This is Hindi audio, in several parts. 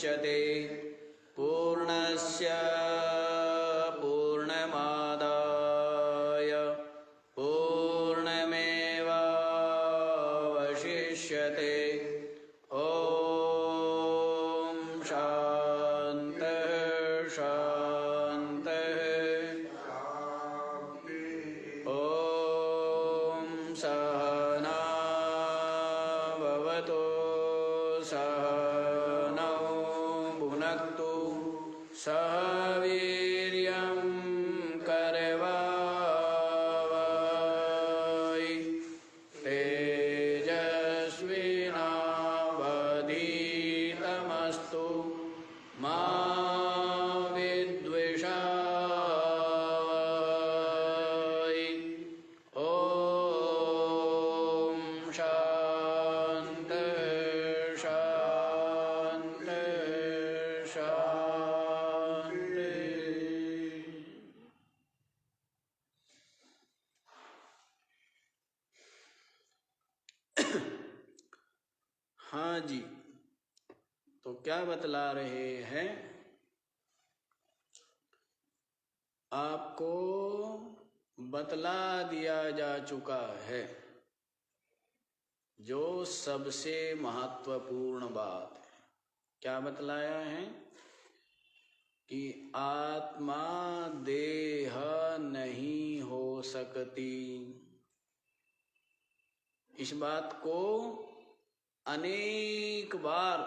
मुच्यते पूर्णस्य पूर्णमादाय पूर्णमेवावशिष्यते। ॐ शान्तिः शान्तिः। ॐ सहना भवतु सहनौ भुनक्तु सह वीर्यं करवावहै तेजस्विनावधीतमस्तु मा विद्विषावहै। ॐ शान्तिः शान्तिः शान्तिः। हाँ जी, तो क्या बतला रहे हैं? आपको बतला दिया जा चुका है जो सबसे महत्वपूर्ण बात है। क्या बतलाया है? कि आत्मा देह नहीं हो सकती। इस बात को अनेक बार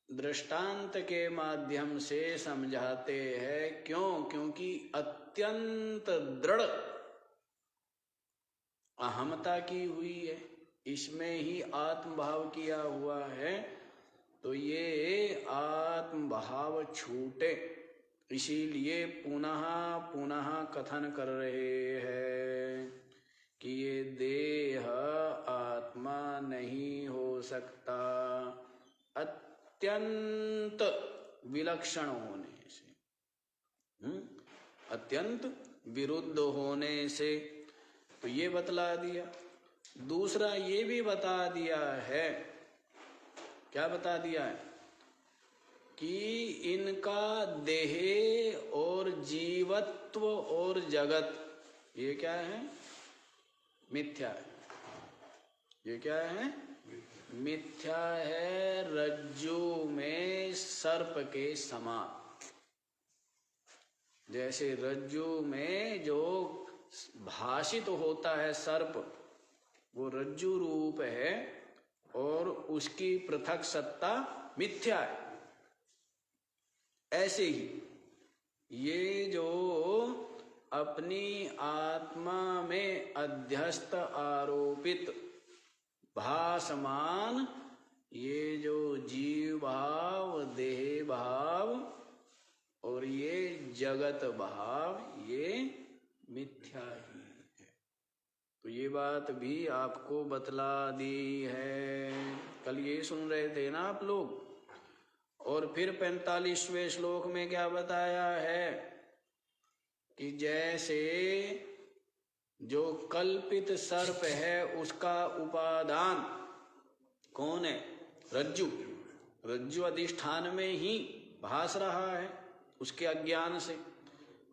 दृष्टांत के माध्यम से समझाते हैं। क्यों? क्योंकि अत्यंत दृढ़ अहमता की हुई है, इसमें ही आत्मभाव किया हुआ है। तो ये आत्मभाव छूटे, इसीलिए पुनः पुनः कथन कर रहे हैं कि ये देह आत्मा नहीं हो सकता अत्यंत विलक्षण होने से, अत्यंत विरुद्ध होने से। तो ये बतला दिया। दूसरा ये भी बता दिया है। क्या बता दिया है? कि इनका देह और जीवत्व और जगत ये क्या है? मिथ्या है। ये क्या है? मिथ्या है। रज्जु में सर्प के समान। जैसे रज्जु में जो भाषित होता है सर्प, वो रज्जु रूप है और उसकी पृथक सत्ता मिथ्या है। ऐसे ही ये जो अपनी आत्मा में अध्यस्त आरोपित भासमान ये जो जीव भाव, देह भाव और ये जगत भाव, ये मिथ्या ही है। तो ये बात भी आपको बतला दी है। कल ये सुन रहे थे ना आप लोग। और फिर 45वें श्लोक में क्या बताया है? कि जैसे जो कल्पित सर्प है उसका उपादान कौन है? रज्जु। रज्जु अधिष्ठान में ही भास रहा है उसके अज्ञान से।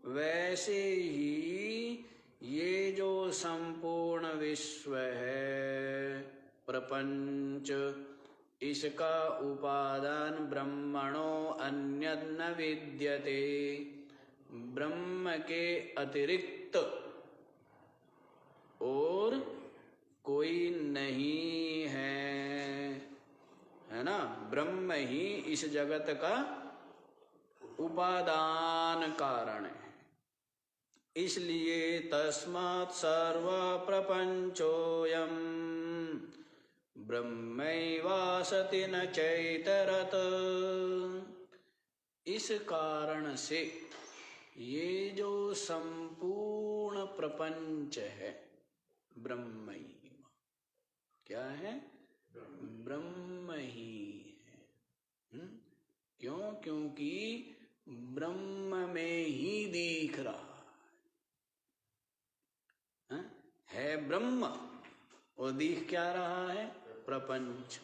वैसे ही ये जो संपूर्ण विश्व है, प्रपंच, इसका उपादान ब्रह्मणो अन्यत् न विद्यते। ब्रह्म के अतिरिक्त और कोई नहीं है ना? ब्रह्म ही इस जगत का उपादान कारण है। इसलिए तस्मात् सर्व प्रपंचोऽयं ब्रह्मैवासति न चैतरत्। इस कारण से ये जो संपूर्ण प्रपंच है ब्रह्म ही। क्या है? ब्रह्म ही है। क्यों? क्योंकि ब्रह्म में ही दिख रहा है ब्रह्म, और दिख क्या रहा है? प्रपंच।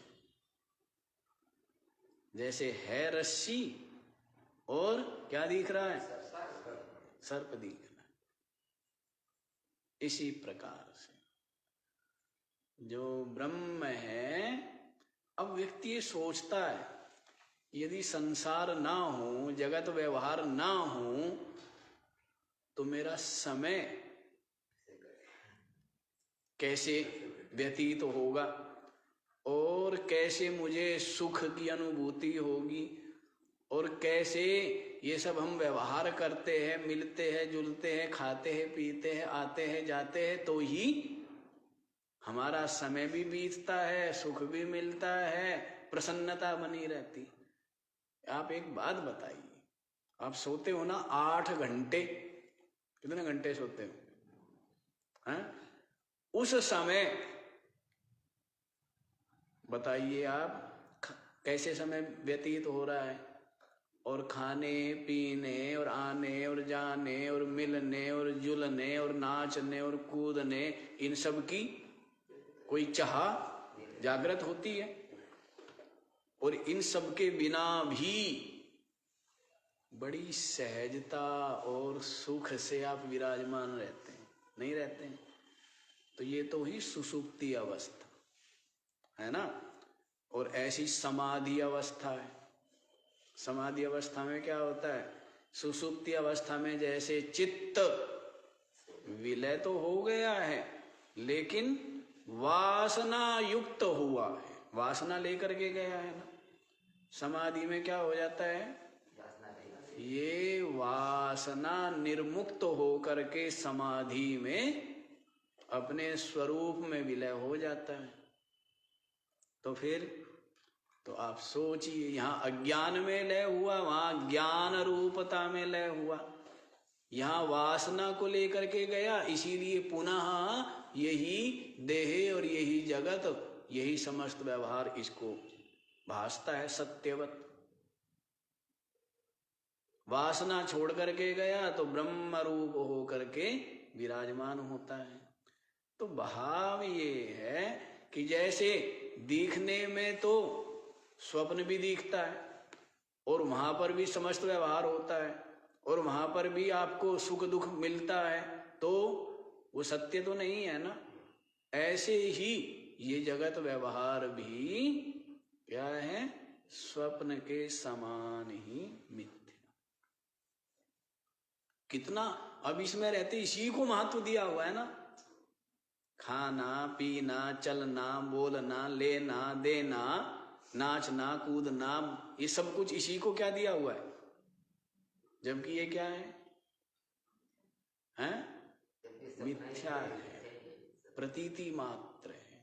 जैसे है रस्सी और क्या दिख रहा है, सर्प दिख रहा है। इसी प्रकार से जो ब्रह्म है, अब व्यक्ति ये सोचता है यदि संसार ना हो, जगत व्यवहार ना हो, तो मेरा समय कैसे व्यतीत होगा और कैसे मुझे सुख की अनुभूति होगी और कैसे ये सब हम व्यवहार करते हैं, मिलते हैं, जुलते हैं, खाते हैं, पीते हैं, आते हैं, जाते हैं, तो ही हमारा समय भी बीतता है, सुख भी मिलता है, प्रसन्नता बनी रहती। आप एक बात बताइए, आप सोते हो ना 8 घंटे, कितने घंटे सोते हो, हैं? उस समय बताइए आप कैसे समय व्यतीत हो रहा है, और खाने पीने और आने और जाने और मिलने और जुलने और नाचने और कूदने, इन सब की कोई चाह जागृत होती है? और इन सब के बिना भी बड़ी सहजता और सुख से आप विराजमान रहते हैं, नहीं रहते हैं? तो ये तो ही सुषुप्ति अवस्था है ना। और ऐसी समाधि अवस्था है। समाधि अवस्था में क्या होता है, सुषुप्ति अवस्था में जैसे चित्त विलय तो हो गया है लेकिन वासना युक्त हुआ है, वासना लेकर के गया है ना। समाधि में क्या हो जाता है, ये वासना निर्मुक्त होकर के समाधि में अपने स्वरूप में विलय हो जाता है। तो फिर तो आप सोचिए, यहाँ अज्ञान में लय हुआ, वहां ज्ञान रूपता में लय हुआ, यहाँ वासना को लेकर के गया, इसीलिए पुनः यही देह और यही जगत, यही समस्त व्यवहार इसको भासता है सत्यवत। वासना छोड़ करके गया तो ब्रह्म रूप हो करके विराजमान होता है। तो भाव ये है कि जैसे दिखने में तो स्वप्न भी दिखता है और वहां पर भी समस्त व्यवहार होता है और वहां पर भी आपको सुख दुख मिलता है, तो वो सत्य तो नहीं है ना। ऐसे ही ये जगत व्यवहार भी क्या है, स्वप्न के समान ही मिथ्या। कितना अब इसमें रहते इसी को महत्व दिया हुआ है ना। खाना पीना, चलना बोलना, लेना देना, नाचना कूदना, ये सब कुछ इसी को क्या दिया हुआ है, जबकि ये क्या है, हैं? मिथ्या है, प्रतीति मात्र है।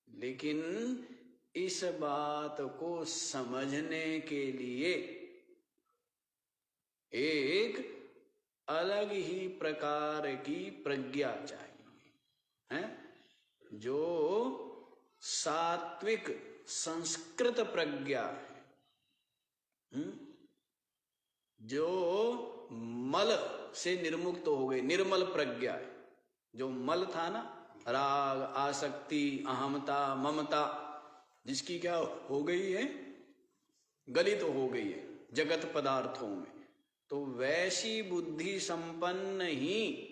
लेकिन इस बात को समझने के लिए एक अलग ही प्रकार की प्रज्ञा चाहिए, हैं? जो सात्विक संस्कृत प्रज्ञा है, जो मल से निर्मुक्त हो गई, निर्मल प्रज्ञा है। जो मल था ना, राग आसक्ति अहमता ममता, जिसकी क्या हो गई है, गलित तो हो गई है जगत पदार्थों में, तो वैसी बुद्धि संपन्न ही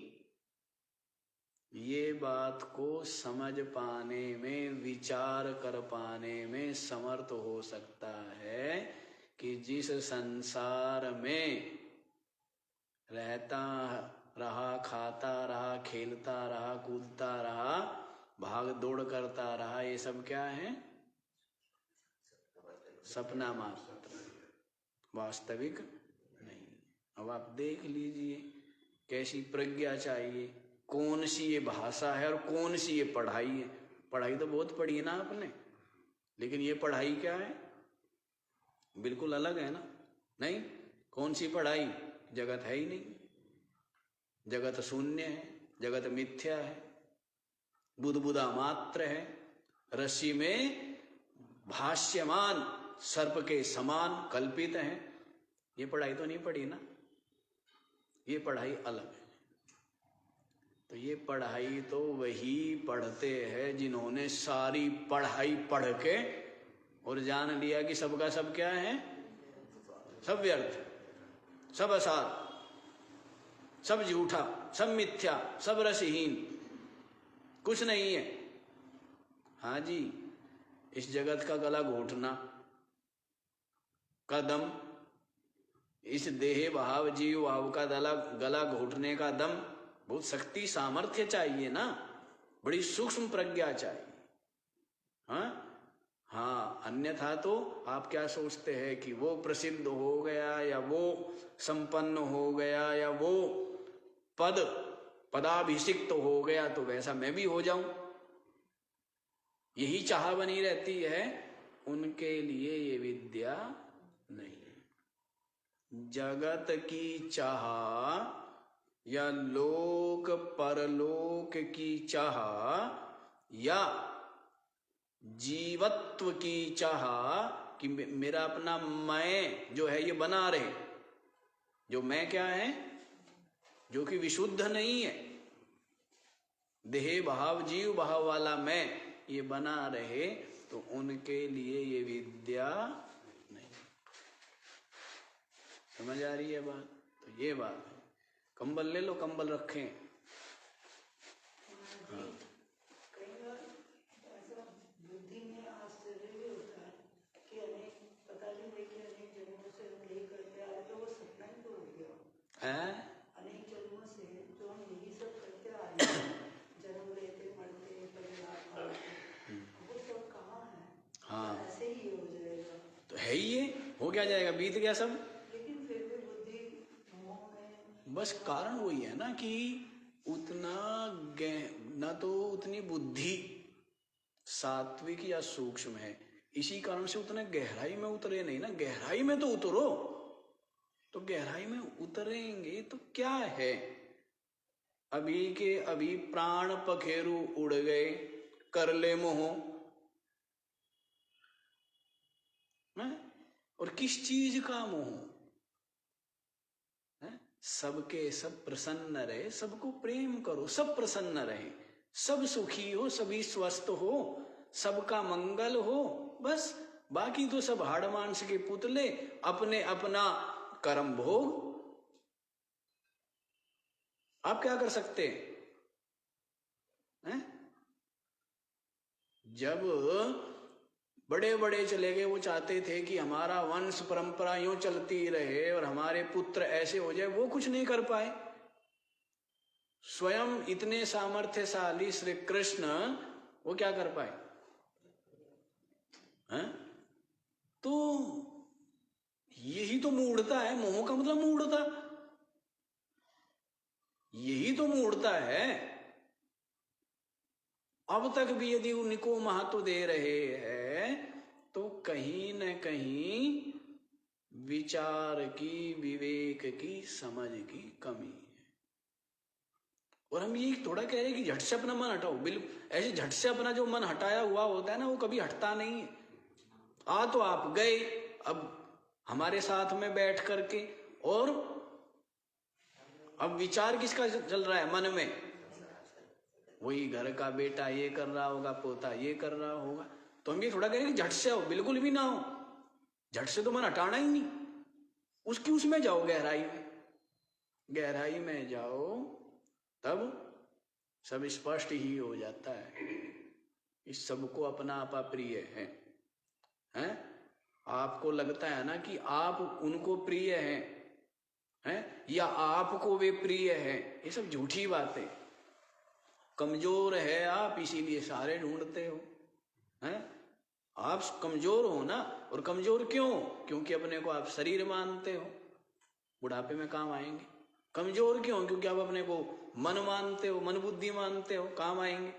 ये बात को समझ पाने में, विचार कर पाने में समर्थ हो सकता है कि जिस संसार में रहता रहा, खाता रहा, खेलता रहा, कूदता रहा, भाग दौड़ करता रहा, ये सब क्या है, सपना मात्र, वास्तविक नहीं। अब आप देख लीजिए कैसी प्रज्ञा चाहिए, कौन सी ये भाषा है और कौन सी ये पढ़ाई है। पढ़ाई तो बहुत पढ़ी है ना आपने, लेकिन ये पढ़ाई क्या है, बिल्कुल अलग है ना। नहीं, कौन सी पढ़ाई, जगत है ही नहीं, जगत शून्य है, जगत मिथ्या है, बुदबुदा मात्र है, रस्सी में भाष्यमान सर्प के समान कल्पित है। ये पढ़ाई तो नहीं पढ़ी ना, ये पढ़ाई अलग है। तो ये पढ़ाई तो वही पढ़ते हैं जिन्होंने सारी पढ़ाई पढ़ के और जान लिया कि सबका सब क्या है, सब व्यर्थ, सब असार, सब झूठा, सब मिथ्या, सब रसहीन, कुछ नहीं है। हाँ जी, इस जगत का गला घोटना का दम, इस देह भाव जीव भाव का गला घोटने का दम, बहुत शक्ति सामर्थ्य चाहिए ना, बड़ी सूक्ष्म प्रज्ञा चाहिए। हाँ, अन्यथा तो आप क्या सोचते हैं कि वो प्रसिद्ध हो गया या वो संपन्न हो गया या वो पदाभिषिक्त हो गया तो वैसा मैं भी हो जाऊं, यही चाह बनी रहती है। उनके लिए ये विद्या नहीं। जगत की चाह या लोक परलोक की चाह या जीवत्व की चाह कि मेरा अपना मैं जो है ये बना रहे, जो मैं क्या है, जो कि विशुद्ध नहीं है, देह भाव जीव भाव वाला मैं ये बना रहे, तो उनके लिए ये विद्या नहीं। समझ आ रही है बात? तो ये बात है। कंबल ले लो, कंबल रखें। हाँ। बुद्धि में आश्चर्य भी होता है कि अनेक, पता नहीं है कि अनेक जन्मों से हम यही करते आ रहे, तो वो सपना ही तो हो गया। अनेक जन्मों से जो हम यही सब करते आ रहे हैं, जन्म लेते मरते परिवार पालते, वो सब कहाँ है? हाँ, ऐसे ही हो जाएगा। तो है ही, ये हो क्या जाएगा, बीत गया सब। लेकिन फिर भी बुद्धि मोह में, बस कारण वही है ना कि उतना ना तो उतनी बुद्धि सात्विक या सूक्ष्म है, इसी कारण से उतने गहराई में उतरे नहीं ना। गहराई में तो उतरो, तो गहराई में उतरेंगे तो क्या है। अभी के अभी प्राण पखेरु उड़ गए, कर ले मोह, और किस चीज का मोह है? सबके सब प्रसन्न रहे, सबको प्रेम करो, सब प्रसन्न रहे, सब सुखी हो, सभी स्वस्थ हो, सबका मंगल हो, बस। बाकी तो सब हाड़ मांस के पुतले, अपने अपना कर्म भोग। आप क्या कर सकते हैं? जब बड़े बड़े चले गए, वो चाहते थे कि हमारा वंश परंपरा यूं चलती रहे और हमारे पुत्र ऐसे हो जाए, वो कुछ नहीं कर पाए। स्वयं इतने सामर्थ्यशाली श्री कृष्ण, वो क्या कर पाए हैं? तो यही तो मूढ़ता है। मोह का मतलब मूढ़ता, यही तो मूढ़ता है। अब तक भी यदि उनको महत्व दे रहे हैं तो कहीं न कहीं विचार की, विवेक की, समझ की कमी है। और हम ये थोड़ा कह रहे हैं कि झट से अपना मन हटाओ, बिल्कुल ऐसे झट से अपना जो मन हटाया हुआ होता है ना, वो कभी हटता नहीं है। तो आप गए अब हमारे साथ में बैठ करके, और अब विचार किसका चल रहा है मन में? वही घर का बेटा ये कर रहा होगा, पोता ये कर रहा होगा। तो हम ये थोड़ा कहेंगे झट से हो, बिल्कुल भी ना हो। झट से तो मन हटाना ही नहीं, उसमें जाओ, गहराई में जाओ, तब सब स्पष्ट ही हो जाता है। इस सबको अपना आपा प्रिय है, हैं? आपको लगता है ना कि आप उनको प्रिय हैं, या आपको वे प्रिय हैं, ये सब झूठी बातें। कमजोर है आप, इसीलिए सारे ढूंढते हो, हैं? आप कमजोर हो ना, और कमजोर क्यों? क्योंकि अपने को आप शरीर मानते हो, बुढ़ापे में काम आएंगे। कमजोर क्यों? क्योंकि आप अपने को मन मानते हो, मन बुद्धि मानते हो, काम आएंगे,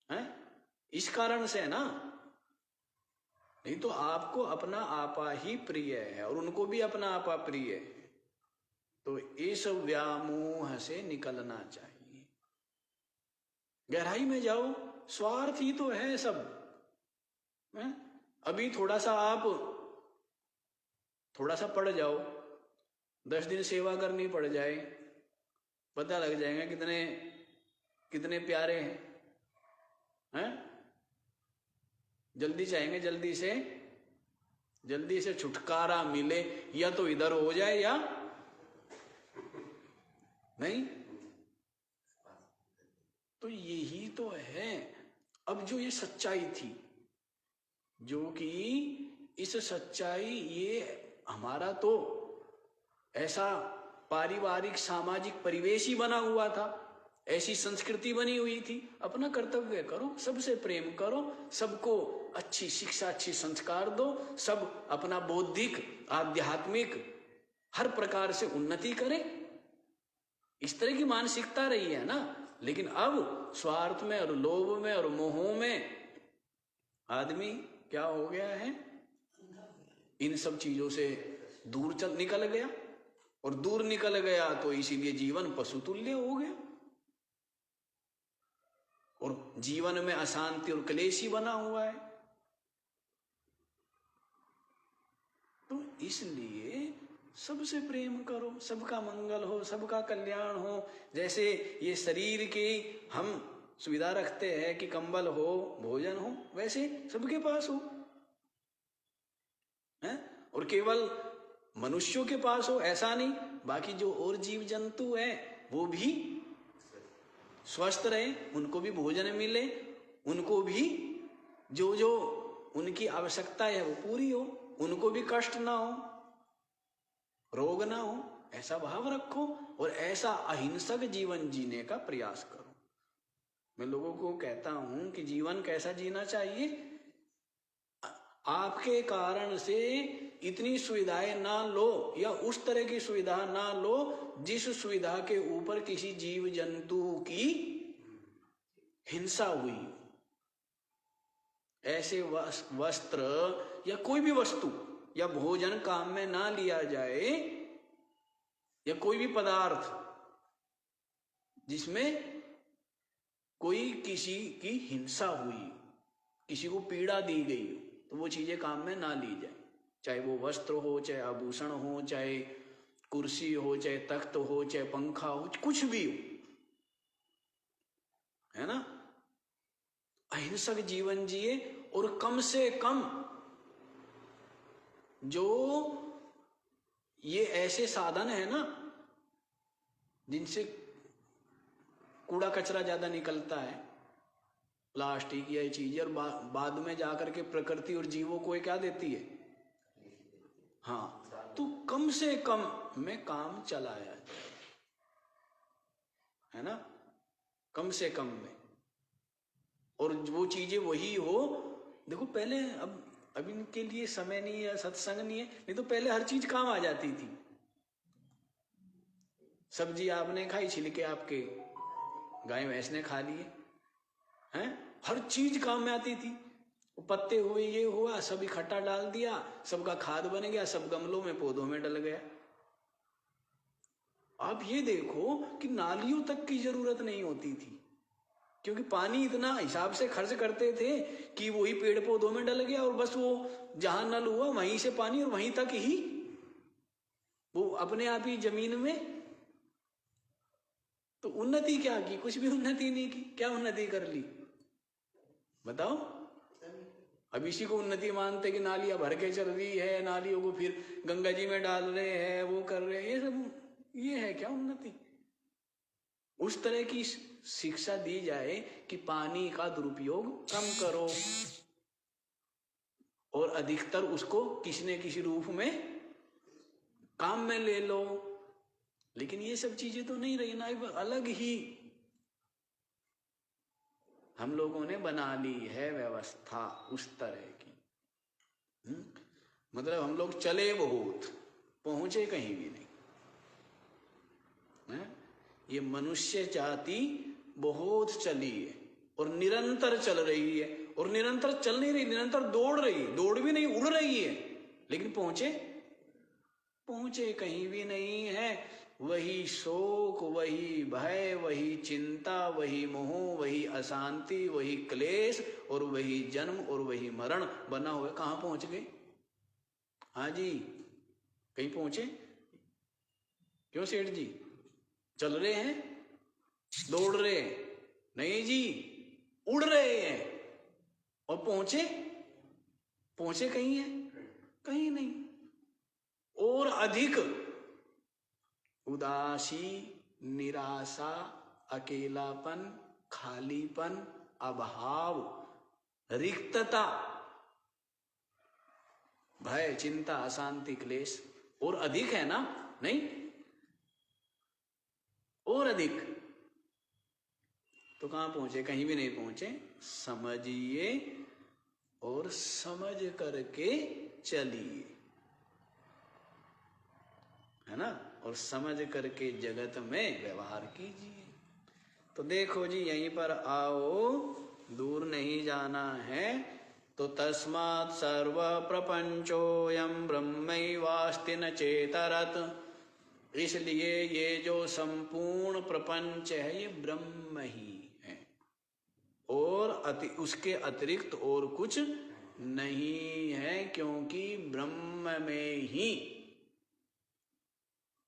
हैं? इस कारण से ना, नहीं तो आपको अपना आपा ही प्रिय है और उनको भी अपना आपा प्रिय है। तो इस व्यामोह से निकलना चाहिए, गहराई में जाओ। स्वार्थ ही तो है सब, हैं? अभी थोड़ा सा पड़ जाओ, 10 दिन सेवा करनी पड़ जाए, पता लग जाएगा कितने प्यारे हैं? जल्दी चाहेंगे जल्दी से छुटकारा मिले, या तो इधर हो जाए या नहीं। तो यही तो है। अब जो ये सच्चाई थी, जो कि इस सच्चाई, ये हमारा तो ऐसा पारिवारिक सामाजिक परिवेश ही बना हुआ था, ऐसी संस्कृति बनी हुई थी। अपना कर्तव्य करो, सबसे प्रेम करो, सबको अच्छी शिक्षा अच्छी संस्कार दो, सब अपना बौद्धिक आध्यात्मिक हर प्रकार से उन्नति करें। इस तरह की मानसिकता रही है ना। लेकिन अब स्वार्थ में और लोभ में और मोह में आदमी क्या हो गया है, इन सब चीजों से दूर निकल गया, और दूर निकल गया तो इसीलिए जीवन पशुतुल्य हो गया, और जीवन में अशांति और क्लेश ही बना हुआ है। तो इसलिए सबसे प्रेम करो, सबका मंगल हो, सबका कल्याण हो। जैसे ये शरीर की हम सुविधा रखते हैं कि कंबल हो, भोजन हो, वैसे सबके पास हो, है? और केवल मनुष्यों के पास हो ऐसा नहीं, बाकी जो और जीव जंतु हैं वो भी स्वस्थ रहे, उनको भी भोजन मिले, उनको भी जो जो उनकी आवश्यकता है वो पूरी हो, उनको भी कष्ट ना हो, रोग ना हो, ऐसा भाव रखो और ऐसा अहिंसक जीवन जीने का प्रयास करो। मैं लोगों को कहता हूं कि जीवन कैसा जीना चाहिए, आपके कारण से इतनी सुविधाएं ना लो, या उस तरह की सुविधा ना लो जिस सुविधा के ऊपर किसी जीव जंतु की हिंसा हुई। ऐसे वस्त्र या कोई भी वस्तु या भोजन काम में ना लिया जाए, या कोई भी पदार्थ जिसमें कोई किसी की हिंसा हुई, किसी को पीड़ा दी गई, तो वो चीजें काम में ना ली जाए। चाहे वो वस्त्र हो, चाहे आभूषण हो, चाहे कुर्सी हो, चाहे तख्त हो, चाहे पंखा हो, कुछ भी हो, है ना। अहिंसक जीवन जिए, और कम से कम जो ये ऐसे साधन है ना जिनसे कूड़ा कचरा ज्यादा निकलता है, प्लास्टिक या चीजें, और बाद में जाकर के प्रकृति और जीवों को क्या देती है, हाँ, तो कम से कम में काम चलाया जाए, है ना, कम से कम में। और वो चीजें वही हो। देखो पहले, अब इनके लिए समय नहीं है, सत्संग नहीं है, नहीं तो पहले हर चीज काम आ जाती थी। सब्जी आपने खाई, छिलके आपके गाय भैंस ने खा लिए, हैं, हर चीज काम में आती थी। पत्ते हुए, ये हुआ, सब इकट्ठा डाल दिया, सबका खाद बन गया, सब गमलों में पौधों में डल गया। आप ये देखो कि नालियों तक की जरूरत नहीं होती थी, क्योंकि पानी इतना हिसाब से खर्च करते थे कि वही पेड़ पौधों में डल गया, और बस वो जहां नल हुआ वहीं से पानी, और वहीं तक ही वो अपने आप ही जमीन में। तो उन्नति क्या की? कुछ भी उन्नति नहीं की। क्या उन्नति कर ली बताओ? अब इसी को उन्नति मानते कि नालियां भर के चल रही है, नालियों को फिर गंगा जी में डाल रहे हैं, वो कर रहे हैं, ये सब ये है क्या उन्नति? उस तरह की शिक्षा दी जाए कि पानी का दुरुपयोग कम करो, और अधिकतर उसको किसी न किसी रूप में काम में ले लो। लेकिन ये सब चीजें तो नहीं रही ना, अलग ही हम लोगों ने बना ली है व्यवस्था उस तरह की। मतलब हम लोग चले बहुत, पहुंचे कहीं भी नहीं है? ये मनुष्य जाति बहुत चली है और निरंतर चल रही है, और निरंतर चल नहीं रही, निरंतर दौड़ रही है, दौड़ भी नहीं, उड़ रही है, लेकिन पहुंचे कहीं भी नहीं है। वही शोक, वही भय, वही चिंता, वही मोह, वही अशांति, वही क्लेश, और वही जन्म और वही मरण बना हुआ। कहां पहुंच गए? हाँ जी, कहीं पहुंचे? क्यों सेठ जी? चल रहे हैं, दौड़ रहे हैं? नहीं जी, उड़ रहे हैं। और पहुंचे पहुंचे कहीं है? कहीं नहीं। और अधिक उदासी, निराशा, अकेलापन, खालीपन, अभाव, रिक्तता, भय, चिंता, अशांति, क्लेश और अधिक है ना? नहीं, और अधिक। तो कहां पहुंचे? कहीं भी नहीं पहुंचे। समझिए और समझ करके चलिए, है ना? और समझ करके जगत में व्यवहार कीजिए। तो देखो जी, यहीं पर आओ, दूर नहीं जाना है। तो तस्मात् सर्व प्रपंचोऽयं ब्रह्मैवास्ति न चेतरत्। इसलिए ये जो संपूर्ण प्रपंच है ये ब्रह्म ही है, और उसके अतिरिक्त और कुछ नहीं है, क्योंकि ब्रह्म में ही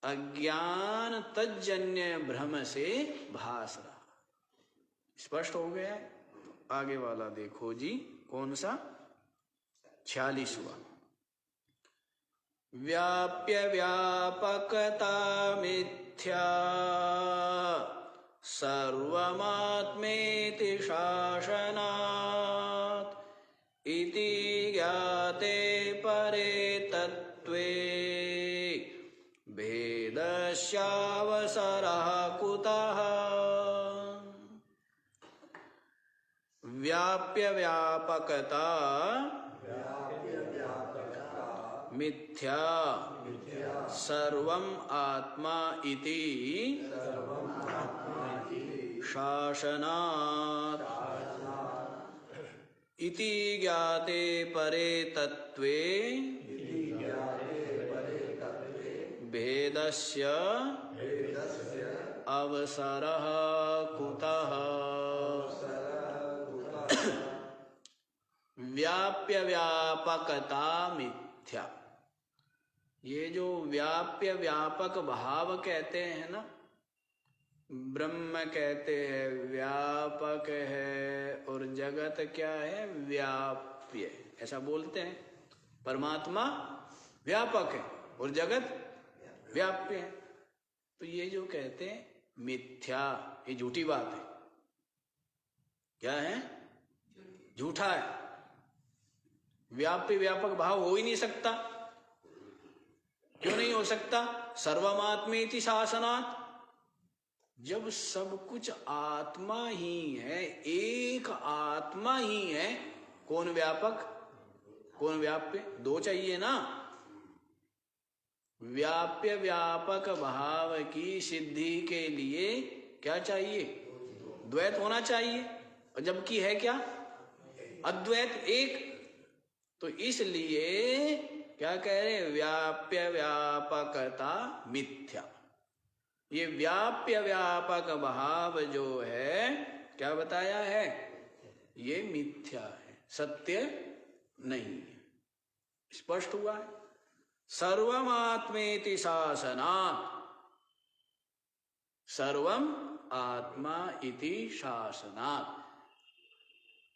अज्ञान तज्जन्य भ्रम से भास रहा। स्पष्ट हो गया है? आगे वाला देखो जी, कौन सा? 46वां। व्याप्य व्यापकता मिथ्या सर्वमात्मेति शासनात् इति ज्ञाते परे तत्त्वे भेदस्यावसरः कुतः। व्याप्य व्यापकता मिथ्या सर्वम आत्मा इति शासनात् इति ज्ञाते परे तत्त्वे भेदस्य अवसरः कुतः। व्याप्य व्यापकता मिथ्या। ये जो व्याप्य व्यापक भाव कहते हैं ना, ब्रह्म कहते हैं व्यापक है, और जगत क्या है? व्याप्य। ऐसा बोलते हैं। परमात्मा व्यापक है और जगत व्याप्य है। तो ये जो कहते हैं मिथ्या, ये झूठी बात है। क्या है? झूठा है। व्याप्य व्यापक भाव हो ही नहीं सकता। क्यों नहीं हो सकता? सर्वमात्मेति शासनात्। जब सब कुछ आत्मा ही है, एक आत्मा ही है, कौन व्यापक कौन व्याप्य? दो चाहिए ना। व्याप्य व्यापक भाव की सिद्धि के लिए क्या चाहिए? द्वैत होना चाहिए, और जबकि है क्या? अद्वैत, एक। तो इसलिए क्या कह रहे? व्याप्य व्यापकता मिथ्या। ये व्याप्य व्यापक भाव जो है, क्या बताया है? ये मिथ्या है, सत्य नहीं है। स्पष्ट हुआ है? सर्वम आत्मेति शासनात्। सर्वम आत्मा इति शासनात्।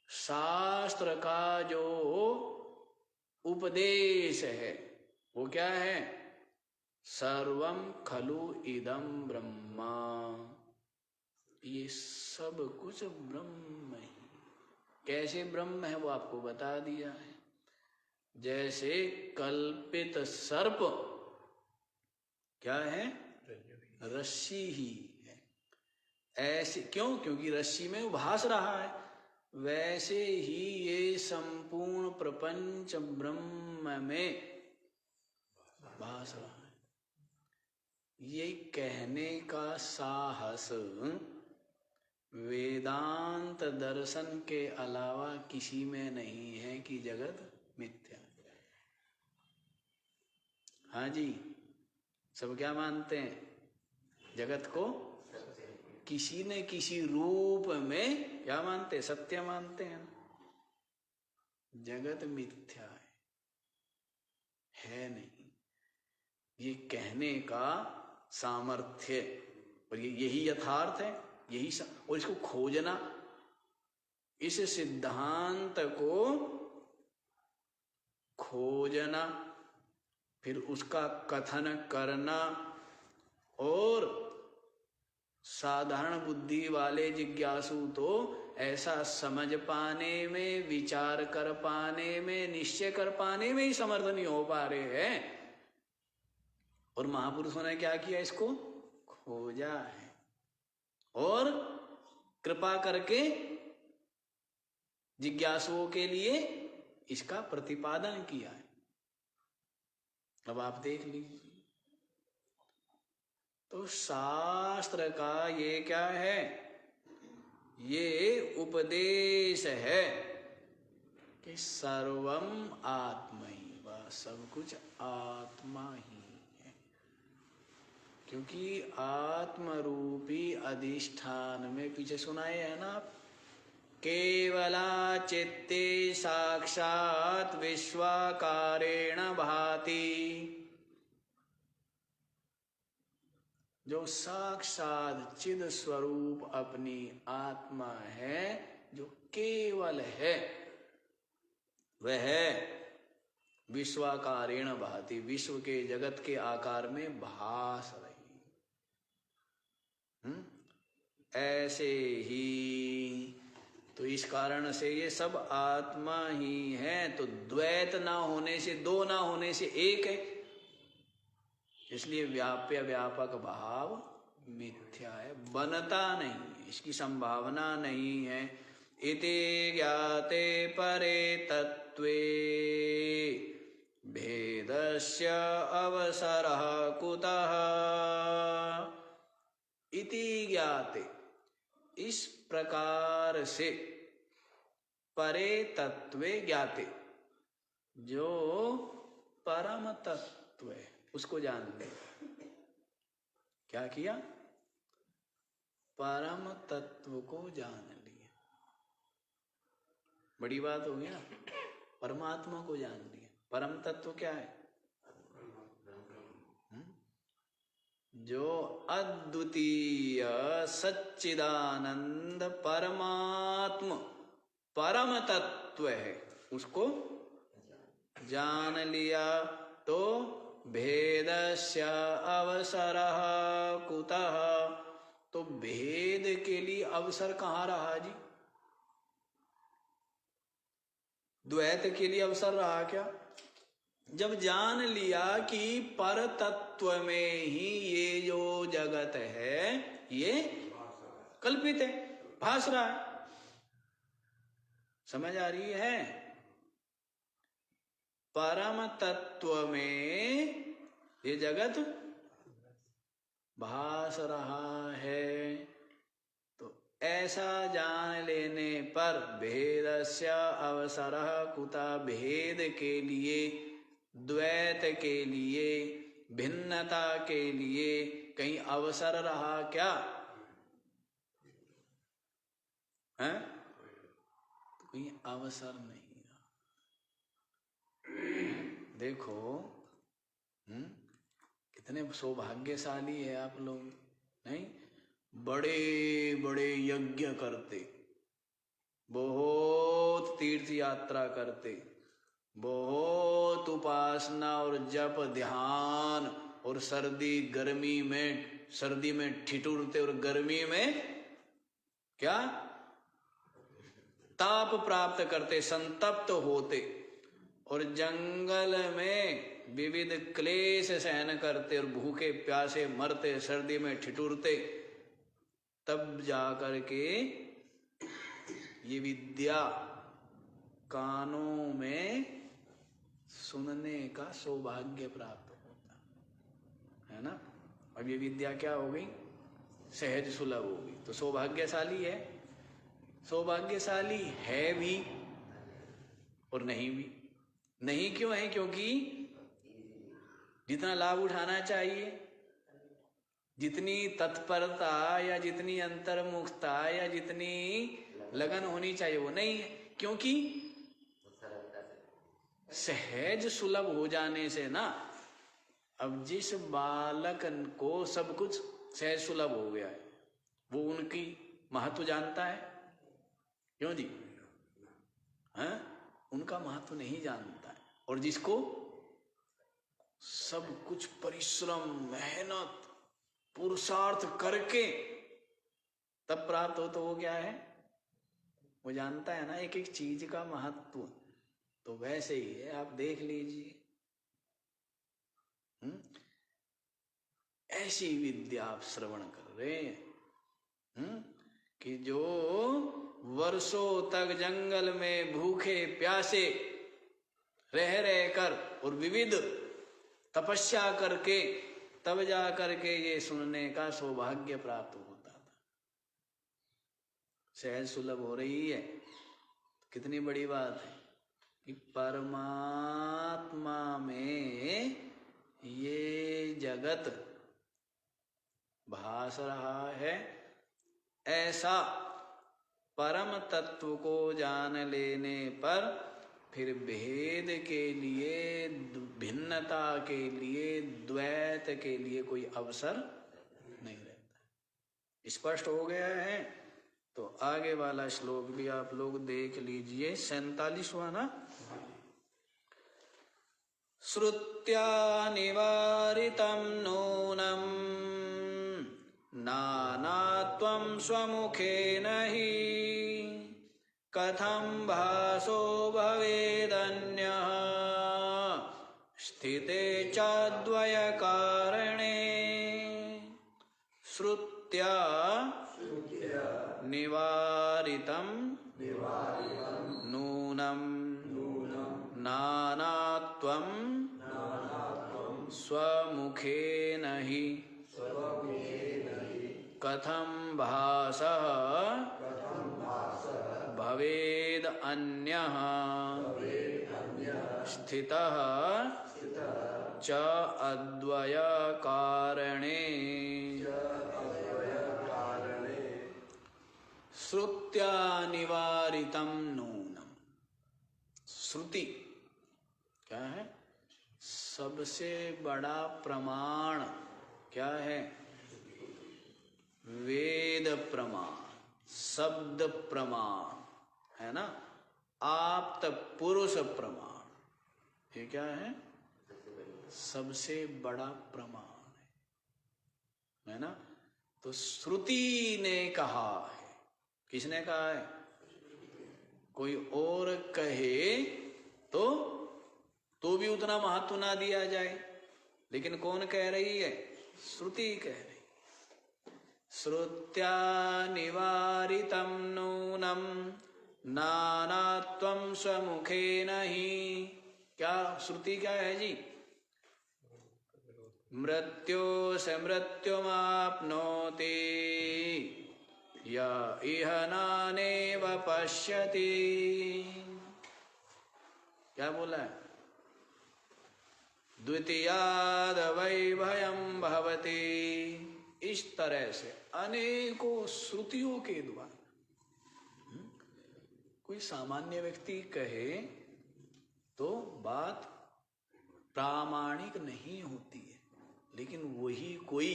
शास्त्र का जो उपदेश है वो क्या है? सर्वम खलु इदं ब्रह्मा। ये सब कुछ ब्रह्म ही। कैसे ब्रह्म है वो आपको बता दिया है। जैसे कल्पित सर्प क्या है? रस्सी ही है। ऐसे क्यों? क्योंकि रस्सी में वो भास रहा है। वैसे ही ये संपूर्ण प्रपंच ब्रह्म में भास रहा है। ये कहने का साहस वेदांत दर्शन के अलावा किसी में नहीं है कि जगत मिथ्या। हाँ जी, सब क्या मानते हैं? जगत को किसी न किसी रूप में क्या मानते? सत्य मानते हैं। जगत मिथ्या है नहीं। ये कहने का सामर्थ्य, और यही यथार्थ है, यही और इसको खोजना, इस सिद्धांत को खोजना, फिर उसका कथन करना, और साधारण बुद्धि वाले जिज्ञासु तो ऐसा समझ पाने में, विचार कर पाने में, निश्चय कर पाने में ही समर्थ नहीं हो पा रहे हैं। और महापुरुषों ने क्या किया? इसको खोजा है और कृपा करके जिज्ञासुओं के लिए इसका प्रतिपादन किया है। अब आप देख लीजिए, तो शास्त्र का ये क्या है? ये उपदेश है कि सर्वम आत्मैव, सब कुछ आत्मा ही है। क्योंकि आत्मरूपी अधिष्ठान में, पीछे सुनाए है ना आप, केवला चित्ते साक्षात विश्वाकारेण भाति, जो साक्षात चिद स्वरूप अपनी आत्मा है, जो केवल है, वह विश्वाकारेण भाति, विश्व के जगत के आकार में भास रही। ऐसे ही तो इस कारण से ये सब आत्मा ही है। तो द्वैत ना होने से, दो ना होने से एक है, इसलिए व्याप्य व्यापक भाव मिथ्या है, बनता नहीं, इसकी संभावना नहीं है। इति ज्ञाते परे तत्वे भेदस्य अवसरः कुतः। इति ज्ञाते, इस प्रकार से, परे तत्वे ज्ञाते, जो परम तत्व है उसको जान ले। क्या किया? परम तत्व को जान लिया। बड़ी बात हो गई ना, परमात्मा को जान लिया। परम तत्व क्या है? जो अद्वितीय सच्चिदानंद परमात्म परम तत्व है, उसको जान लिया। तो भेदस्य अवसरः कुतः, तो भेद के लिए अवसर कहाँ रहा जी? द्वैत के लिए अवसर रहा क्या? जब जान लिया कि पर तत्व में ही ये जो जगत है ये कल्पित है, भास रहा है, समझ आ रही है? परम तत्व में ये जगत भास रहा है। तो ऐसा जान लेने पर भेदस्य अवसरः कुतः, भेद के लिए, द्वैत के लिए, भिन्नता के लिए कहीं अवसर रहा क्या? है? तो कहीं अवसर नहीं रहा। देखो कितने सौभाग्यशाली है आप लोग, नहीं? बड़े बड़े यज्ञ करते, बहुत तीर्थ यात्रा करते, बहुत उपासना और जप ध्यान, और सर्दी गर्मी में, सर्दी में ठिठुरते और गर्मी में क्या ताप प्राप्त करते, संतप्त होते, और जंगल में विविध क्लेश सहन करते और भूखे प्यासे मरते, सर्दी में ठिठुरते, तब जाकर के ये विद्या कानों में सुनने का सौभाग्य प्राप्त होता है ना। अब ये विद्या क्या हो गई? सहज सुलभ हो गई। तो सौभाग्यशाली है, सौभाग्यशाली है भी और नहीं भी। नहीं क्यों है? क्योंकि जितना लाभ उठाना चाहिए, जितनी तत्परता या जितनी अंतर्मुखता या जितनी लगन होनी चाहिए वो नहीं है। क्योंकि सहज सुलभ हो जाने से ना, अब जिस बालक को सब कुछ सहज सुलभ हो गया है, वो उनकी महत्व जानता है? क्यों जी? हैं? उनका महत्व नहीं जानता है। और जिसको सब कुछ परिश्रम, मेहनत, पुरुषार्थ करके तब प्राप्त हो, तो वो क्या है? वो जानता है ना एक एक चीज का महत्व। तो वैसे ही है, आप देख लीजिए। ऐसी विद्या आप श्रवण कर रहे हैं कि जो वर्षों तक जंगल में भूखे प्यासे रह कर और विविध तपस्या करके तब जा करके ये सुनने का सौभाग्य प्राप्त होता था। सहज सुलभ हो रही है। कितनी बड़ी बात है कि परमात्मा में ये जगत भास रहा है। ऐसा परम तत्व को जान लेने पर फिर भेद के लिए, भिन्नता के लिए, द्वैत के लिए कोई अवसर नहीं रहता। स्पष्ट हो गया है? तो आगे वाला श्लोक भी आप लोग देख लीजिए, 47वां ना। श्रुत्या निवारितं नूनं नानात्वं स्वमुखेन हि कथं भासो भवेदन्यः स्थिते चाद्वयकारणे। श्रुत्या निवारितं नूनं नानात्वं स्वमुखेन हि कथं भासः भवेद अन्यः स्थितः च अद्वय कारणे। श्रुत्या निवारितं नूनम। श्रुति क्या है? सबसे बड़ा प्रमाण क्या है? वेद प्रमाण, शब्द प्रमाण है ना, आप्त पुरुष प्रमाण। ये क्या है? सबसे बड़ा प्रमाण है ना। तो श्रुति ने कहा है। किसने कहा है? कोई और कहे तो भी उतना महत्व ना दिया जाए, लेकिन कौन कह रही है? श्रुति कह रही। श्रुत्या निवारितं नूनं नानात्वं स्वमुखेन हि। क्या श्रुति क्या है जी? मृत्यो से मृत्युमाप्नोति य इह नानेव पश्यति। क्या बोला है? द्वितीयाद वै भयं भवति। इस तरह से अनेकों श्रुतियों के द्वारा कोई सामान्य व्यक्ति कहे तो बात प्रामाणिक नहीं होती है, लेकिन वही कोई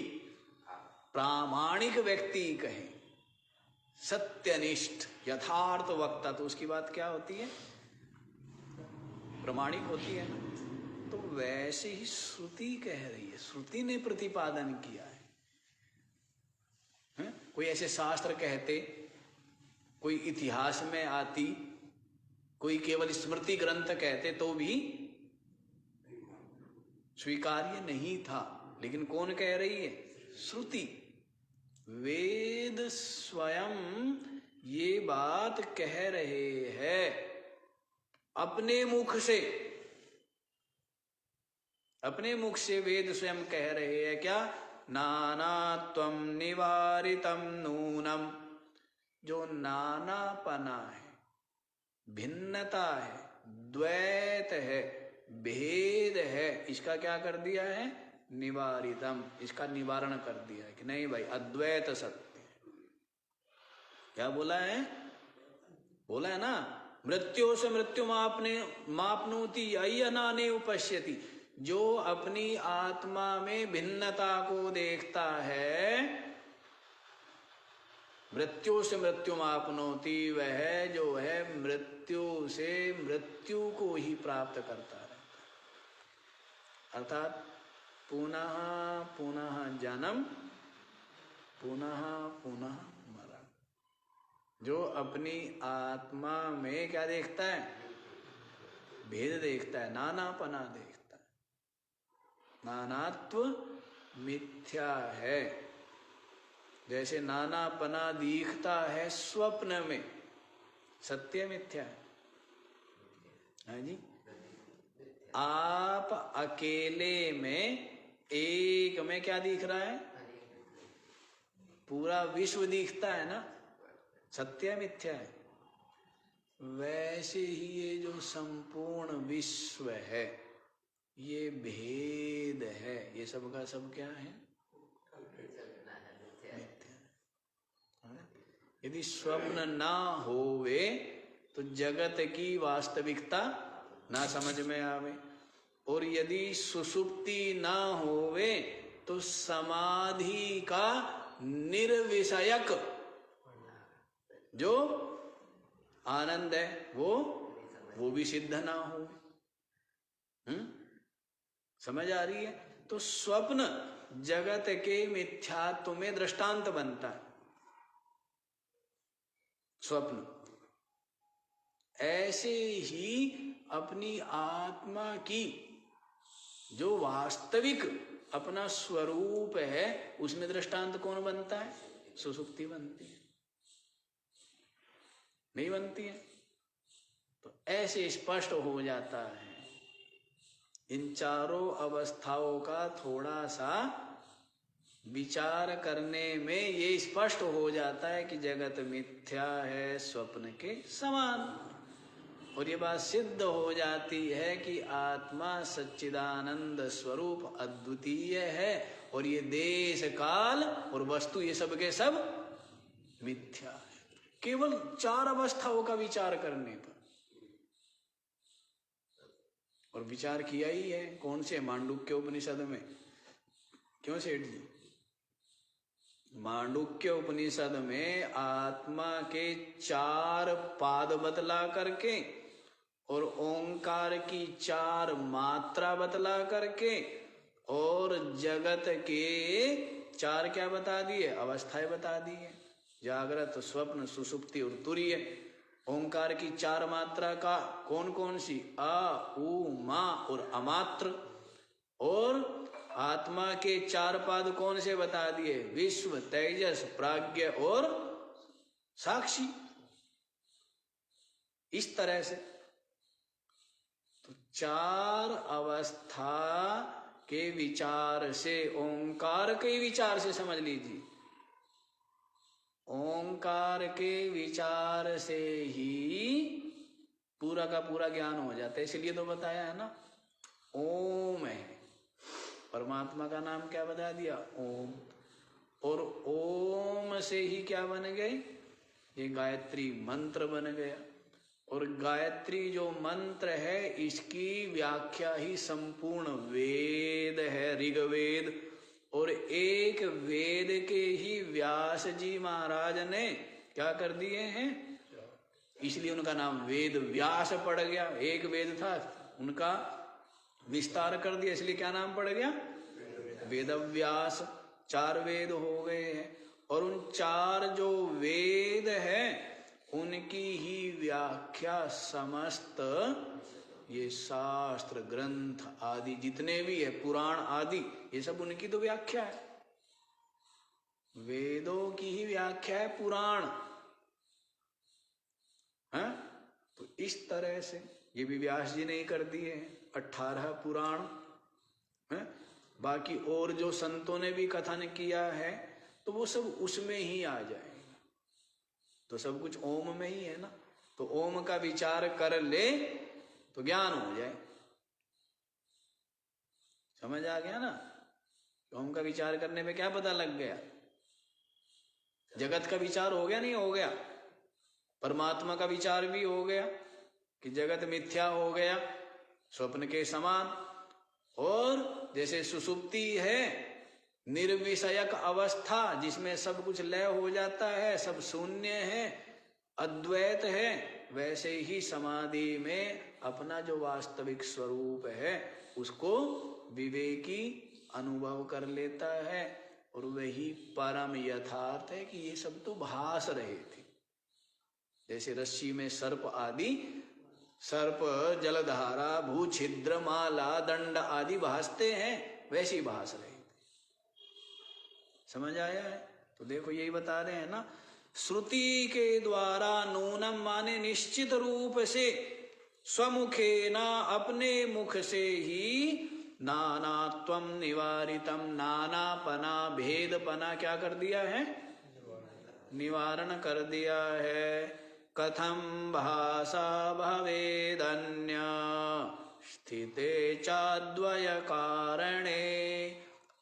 प्रामाणिक व्यक्ति कहे, सत्यनिष्ठ यथार्थ वक्ता, तो उसकी बात क्या होती है? प्रामाणिक होती है ना। तो वैसे ही श्रुति कह रही है, श्रुति ने प्रतिपादन किया है। कोई ऐसे शास्त्र कहते, कोई इतिहास में आती, कोई केवल स्मृति ग्रंथ कहते तो भी स्वीकार्य नहीं था, लेकिन कौन कह रही है? श्रुति। वेद स्वयं ये बात कह रहे हैं अपने मुख से। अपने मुख से वेद स्वयं कह रहे हैं क्या? नानात्वं निवारितं नूनम। जो नानापना है, भिन्नता है, द्वैत है, भेद है, इसका क्या कर दिया है? निवारितम। इसका निवारण कर दिया है कि नहीं भाई, अद्वैत सत्य है। क्या बोला है? बोला है ना, मृत्यु से मृत्यु मापनोति अयनाने उपश्यति। जो अपनी आत्मा में भिन्नता को देखता है, मृत्यु से मृत्यु मापनोति, वह जो है मृत्यु से मृत्यु को ही प्राप्त करता है। अर्थात पुनः पुनः जन्म, पुनः पुनः मरण। जो अपनी आत्मा में क्या देखता है? भेद देखता है, नानापना देखता है। नानात्व मिथ्या है। जैसे नानापना दिखता है स्वप्न में, सत्य मिथ्या है। हाँ जी, आप अकेले में एक में क्या दिख रहा है? पूरा विश्व दिखता है ना, सत्य मिथ्या है। वैसे ही ये जो संपूर्ण विश्व है, ये भेद है। ये सब का सब क्या है? मिथ्या। यदि स्वप्न ना होवे तो जगत की वास्तविकता ना समझ में आवे, और यदि सुषुप्ति ना होवे तो समाधि का निर्विषयक जो आनंद है वो भी सिद्ध ना हो। समझ आ रही है? तो स्वप्न जगत के मिथ्यात्व में दृष्टांत बनता है। स्वप्न ऐसे ही अपनी आत्मा की जो वास्तविक अपना स्वरूप है, उसमें दृष्टांत कौन बनता है? सुषुप्ति बनती है, नहीं बनती है? तो ऐसे स्पष्ट हो जाता है। इन चारों अवस्थाओं का थोड़ा सा विचार करने में ये स्पष्ट हो जाता है कि जगत मिथ्या है, स्वप्न के समान। और ये बात सिद्ध हो जाती है कि आत्मा सच्चिदानंद स्वरूप अद्वितीय है, और ये देश काल और वस्तु ये सब के सब मिथ्या है। केवल चार अवस्थाओं का विचार करने पर। और विचार किया ही है कौन से? मांडुक्य उपनिषद में। क्यों सेठ जी? मांडुक्य उपनिषद में आत्मा के चार पाद बतला करके और ओंकार की चार मात्रा बतला करके और जगत के चार क्या बता दिए? अवस्थाएं बता दी है। जागृत, स्वप्न, सुषुप्ति और तुरीय। ओंकार की चार मात्रा का कौन कौन सी? आ, उ, मा और अमात्र। और आत्मा के चार पाद कौन से बता दिए? विश्व, तेजस, प्राज्ञ और साक्षी। इस तरह से तो चार अवस्था के विचार से, ओंकार के विचार से समझ लीजिए, ओंकार के विचार से ही पूरा का पूरा ज्ञान हो जाता है। इसलिए तो बताया है ना, ओम है। परमात्मा का नाम क्या बता दिया? ओम। और ओम से ही क्या बन गई? ये गायत्री मंत्र बन गया। और गायत्री जो मंत्र है, इसकी व्याख्या ही संपूर्ण वेद है, ऋग्वेद। और एक वेद के ही व्यास जी महाराज ने क्या कर दिए हैं, इसलिए उनका नाम वेद व्यास पड़ गया। एक वेद था, उनका विस्तार कर दिया, इसलिए क्या नाम पड़ गया? वेद व्यास। चार वेद हो गए हैं। और उन चार जो वेद है उनकी ही व्याख्या समस्त ये शास्त्र ग्रंथ आदि जितने भी है, पुराण आदि, ये सब उनकी तो व्याख्या है। वेदों की ही व्याख्या है पुराण है। तो इस तरह से ये भी व्यास जी ने ही कर दिए हैं 18 पुराण है। बाकी और जो संतों ने भी कथन किया है तो वो सब उसमें ही आ जाएगा। तो सब कुछ ओम में ही है ना। तो ओम का विचार कर ले तो ज्ञान हो जाए। समझ आ गया ना? ओम का विचार करने पे क्या पता लग गया? जगत का विचार हो गया, नहीं हो गया? परमात्मा का विचार भी हो गया कि जगत मिथ्या हो गया, स्वप्न के समान। और जैसे सुषुप्ति है निर्विषयक अवस्था, जिसमें सब कुछ लय हो जाता है, सब शून्य है, अद्वैत है, वैसे ही समाधि में अपना जो वास्तविक स्वरूप है उसको विवेकी अनुभव कर लेता है, और वही परम यथार्थ है कि ये सब तो भास रहे थे। जैसे रस्सी में सर्प आदि, सर्प, जलधारा, भू छिद्र, माला, दंड आदि भासते हैं, वैसे ही भास रहे थे। समझ आया है? तो देखो यही बता रहे हैं ना, श्रुति के द्वारा नूनम माने निश्चित रूप से, स्वमुखे ना अपने मुख से ही, नानात्वम निवारितम, नानापना भेदपना क्या कर दिया है? निवारण कर दिया है। कथम भाषा भवेदन्य स्थिते चाद्वय कारणे,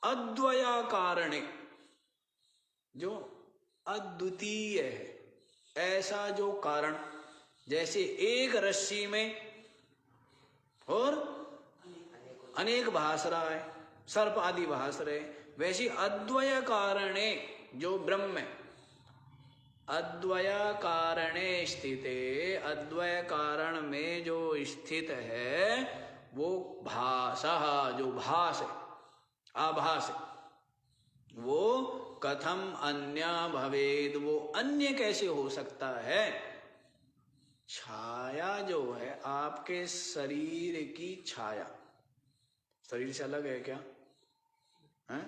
अद्वय कारणे, जो अद्वितीय है ऐसा जो कारण, जैसे एक रस्सी में और अनेक भास रहा है, सर्प आदि भास रहे, वैसी अद्वय कारणे जो ब्रह्म है, अद्वय कारणे स्थिते, अद्वय कारण में जो स्थित है वो भासः, जो भास है, आभास है, वो कथम अन्य भवेद, वो अन्य कैसे हो सकता है? छाया जो है आपके शरीर की छाया, शरीर से अलग है क्या? है?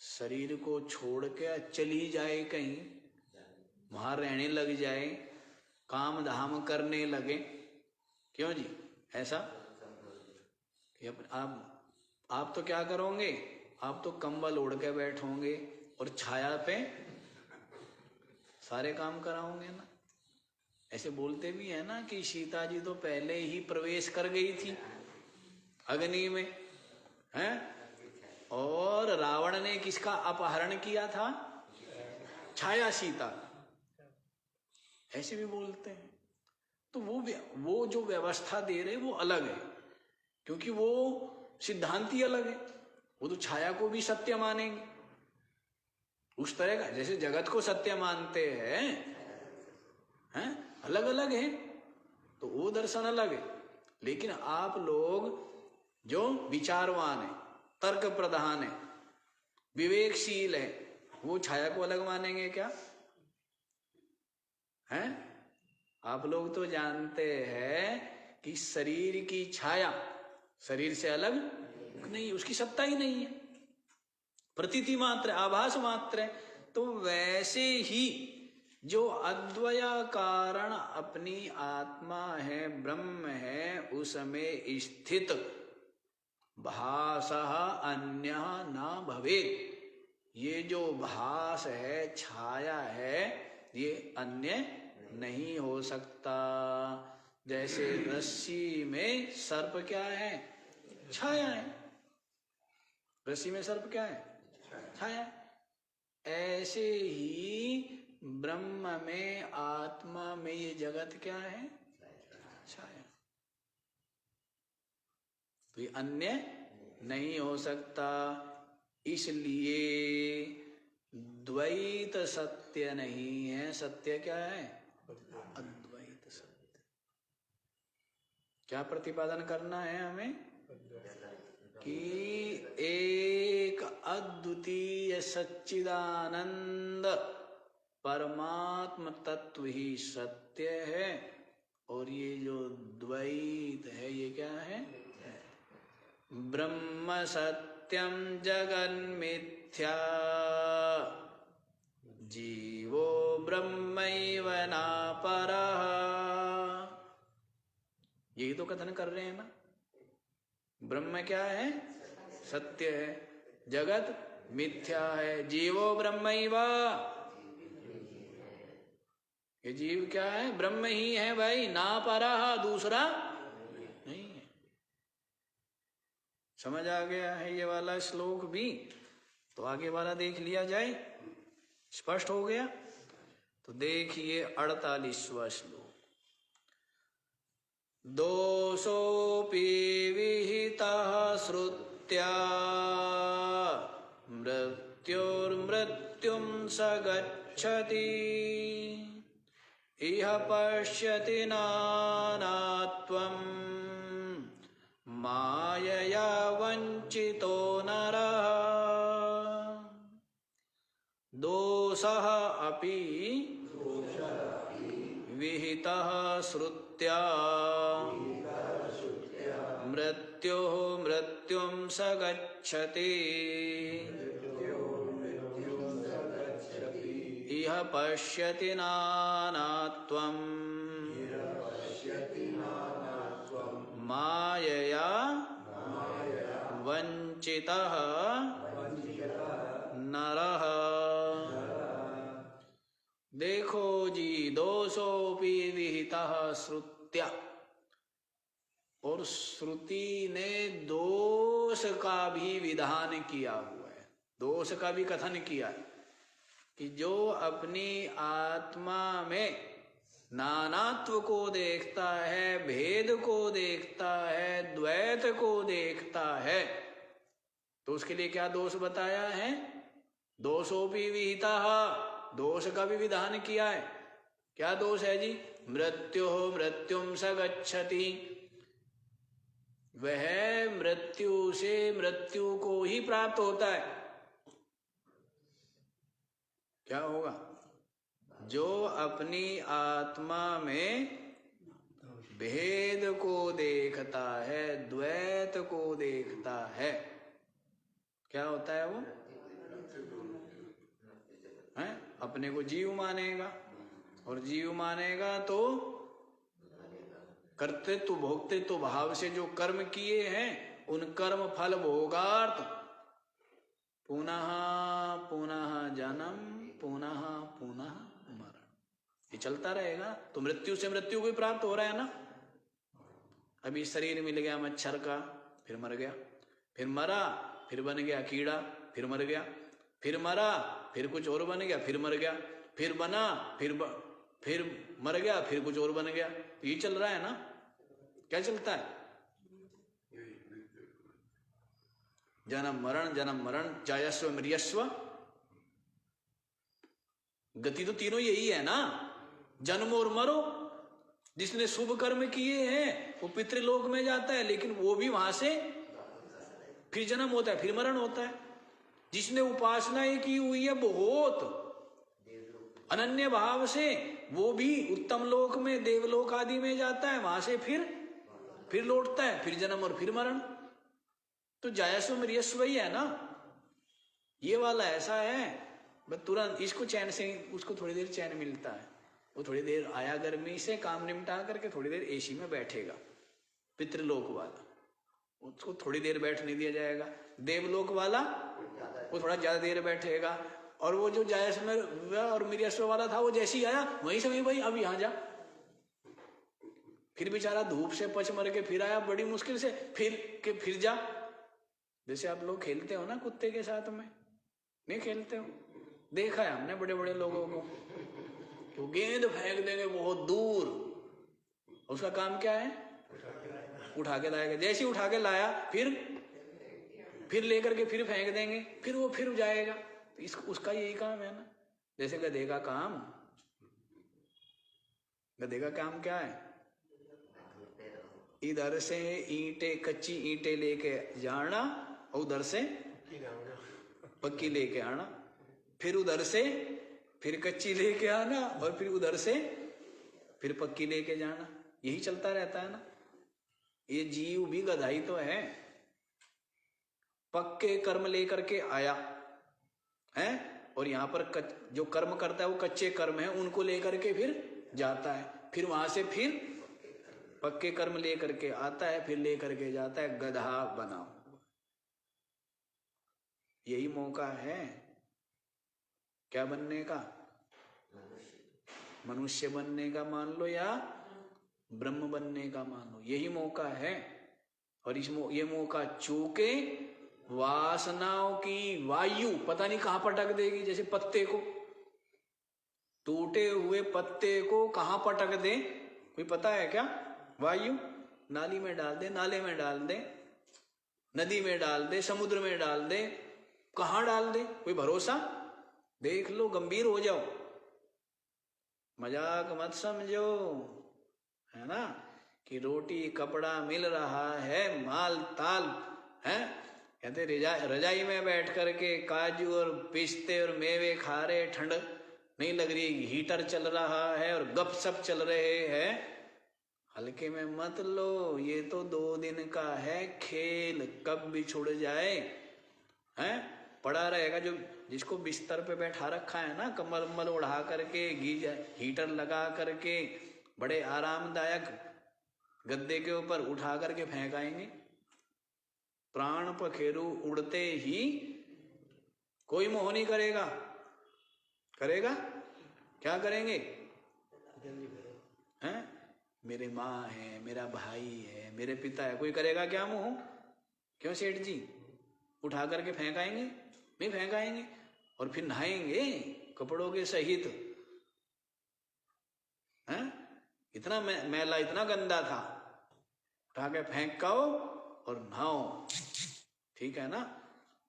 शरीर को छोड़ के चली जाए कहीं, वहां रहने लग जाए, काम धाम करने लगे, क्यों जी? ऐसा कि आप तो क्या करोगे? आप तो कंबल ओढ़ के बैठोगे और छाया पे सारे काम कराओगे ना। ऐसे बोलते भी है ना कि सीता जी तो पहले ही प्रवेश कर गई थी अग्नि में, हैं? और रावण ने किसका अपहरण किया था? छाया सीता। ऐसे भी बोलते हैं। तो वो जो व्यवस्था दे रहे वो अलग है, क्योंकि वो सिद्धांति अलग है। वो तो छाया को भी सत्य मानेंगे उस तरह का, जैसे जगत को सत्य मानते हैं, अलग अलग है। तो वो दर्शन अलग है। लेकिन आप लोग जो विचारवान है, तर्क प्रधान है, विवेकशील है, वो छाया को अलग मानेंगे क्या? हैं? आप लोग तो जानते हैं कि शरीर की छाया शरीर से अलग नहीं, उसकी सत्ता ही नहीं है, प्रतीति मात्र, आभास मात्र है। तो वैसे ही जो अद्वय कारण अपनी आत्मा है, ब्रह्म है, उसमें स्थित भासः अन्य न भवेत्, ये जो भास है, छाया है, ये अन्य नहीं हो सकता। जैसे रस्सी में सर्प क्या है? छाया है। रस्सी में सर्प क्या है? छाया। ऐसे ही ब्रह्म में, आत्मा में ये जगत क्या है? छाया। तो ये अन्य नहीं हो सकता। इसलिए द्वैत सत्य नहीं है। सत्य क्या है? अद्वैत सत्य। क्या प्रतिपादन करना है हमें? कि एक अद्वितीय सच्चिदानंद परमात्म तत्व ही सत्य है, और ये जो द्वैत है ये क्या है? ब्रह्म सत्यम जगन्मिथ्या जीवो ब्रह्मैव नापरः। यही तो कथन कर रहे हैं ना। ब्रह्म क्या है? सत्य है, जगत मिथ्या है, जीवो ब्रह्मैव। ये जीव क्या है? ब्रह्म ही है भाई, ना परः, दूसरा नहीं है। समझ आ गया है ये वाला श्लोक भी? तो आगे वाला देख लिया जाए, स्पष्ट हो गया। तो देखिए 48वां श्लोक। दोषोऽपि विहितः श्रुत्या मृत्युर्मृत्युं स गच्छति इह पश्यति नानात्वं मायया वंचितो नरः दोषः अपि विहितः श्रुत्या मृत्योः मृत्युं स गच्छति इह पश्यति नानात्वं मायया वंचितः नरः। देखो जी, दोषोपि विहितः श्रुत्या, और श्रुति ने दोष का भी विधान किया हुआ है, दोष का भी कथन किया है कि जो अपनी आत्मा में नानात्व को देखता है, भेद को देखता है, द्वैत को देखता है, तो उसके लिए क्या दोष बताया है? दोषोपि विहितः, दोष का भी विधान किया है। क्या दोष है जी? मृत्योः मृत्युं स गच्छति, वह मृत्यु से मृत्यु को ही प्राप्त होता है। क्या होगा? जो अपनी आत्मा में भेद को देखता है, द्वैत को देखता है, क्या होता है वो? है? अपने को जीव मानेगा, और जीव मानेगा तो कर्तृत्व भोक्तृत्व भाव से जो कर्म किए हैं उन कर्म फल भोगार्थ पुनः पुनः जन्म, पुनः पुनः मरण, ये चलता रहेगा। तो मृत्यु से मृत्यु को ही प्राप्त हो रहा है ना। अभी शरीर मिल गया मच्छर का, फिर मर गया, फिर मरा, फिर बन गया कीड़ा, फिर मर गया, फिर मरा, फिर कुछ और बन गया, फिर मर गया, फिर बना, फिर मर गया, फिर कुछ और बन गया। ये चल रहा है ना। क्या चलता है? जन्म मरण जायस्व मृयस्व, गति तो तीनों यही है ना, जन्म और मरो। जिसने शुभ कर्म किए हैं वो पितृलोक में जाता है, लेकिन वो भी वहां से फिर जन्म होता है, फिर मरण होता है। जिसने उपासनाएं की हुई है बहुत अनन्य भाव से, वो भी उत्तम लोक में, देवलोक आदि में जाता है, वहां से फिर लौटता है, फिर जन्म और फिर मरण। तो जायस्व मृयस्व ही है ना। ये वाला ऐसा है, बस तुरंत इसको चैन से, उसको थोड़ी देर चैन मिलता है, वो थोड़ी देर आया गर्मी से काम निपटा करके थोड़ी देर एसी में बैठेगा। पितृलोक वाला उसको थोड़ी देर बैठने दिया जाएगा, देवलोक वाला वो थोड़ा ज्यादा देर बैठेगा, और वो जो जायस्व और मृयस्व वाला था वो जैसे ही आया वहीं से भाई अब यहाँ जा, फिर बेचारा धूप से पच मर के फिर आया बड़ी मुश्किल से, फिर जा। जैसे आप लोग खेलते हो ना कुत्ते के साथ में, नहीं खेलते हो? देखा है हमने बड़े बड़े लोगों को, तो गेंद फेंक देंगे बहुत दूर, उसका काम क्या है? उठा के लाएगा। जैसे ही उठा के लाया फिर लेकर के फिर फेंक देंगे, फिर वो फिर जाएगा। तो उसका यही काम है ना। जैसे गधे का काम क्या है? इधर से कच्ची ईंटें लेके जाना, और उधर से पक्की लेके आना, फिर उधर से फिर कच्ची लेके आना, और फिर उधर से फिर पक्की लेके जाना। यही चलता रहता है ना। ये जीव भी गधाई तो है, पक्के कर्म लेकर के आया है, और यहाँ पर जो कर्म करता है वो कच्चे कर्म है, उनको लेकर के फिर जाता है, फिर वहां से फिर पक्के कर्म लेकर के आता है, फिर लेकर के जाता है। गधा बनाओ, यही मौका है क्या बनने का? मनुष्य बनने का मान लो, या ब्रह्म बनने का मान लो, यही मौका है। और ये मौका चूके वासनाओं की वायु पता नहीं कहां पटक देगी। जैसे पत्ते को, टूटे हुए पत्ते को कहां पटक दे कोई पता है क्या? वायु नाली में डाल दे, नाले में डाल दे, नदी में डाल दे, समुद्र में डाल दे, कहां डाल दे कोई भरोसा? देख लो, गंभीर हो जाओ, मजाक मत समझो, है ना। कि रोटी कपड़ा मिल रहा है, माल ताल है, कहते रजाई में बैठ करके काजू और पिस्ते और मेवे खा रहे, ठंड नहीं लग रही, हीटर चल रहा है और गपशप चल रहे हैं, हल्के में मत लो, ये तो 2 दिन का है खेल, कब भी छुड़ जाए, हैं? पड़ा रहेगा। जो जिसको बिस्तर पे बैठा रखा है ना, कम्बल उम्बल उड़ा करके, गीजर हीटर लगा करके, बड़े आरामदायक गद्दे के ऊपर उठा करके फेंकाएंगे। प्राण पखेरु उड़ते ही कोई मोह नहीं करेगा। करेगा? क्या करेंगे? हैं? मेरे माँ है, मेरा भाई है, मेरे पिता है, कोई करेगा क्या मोह? क्यों सेठ जी? उठा करके फेंकाएंगे? नहीं फेंकाएंगे। और फिर नहाएंगे कपड़ों के सहित, हैं? इतना मैला, इतना गंदा था, उठा के फेंक आओ और नहाओ, ठीक है ना?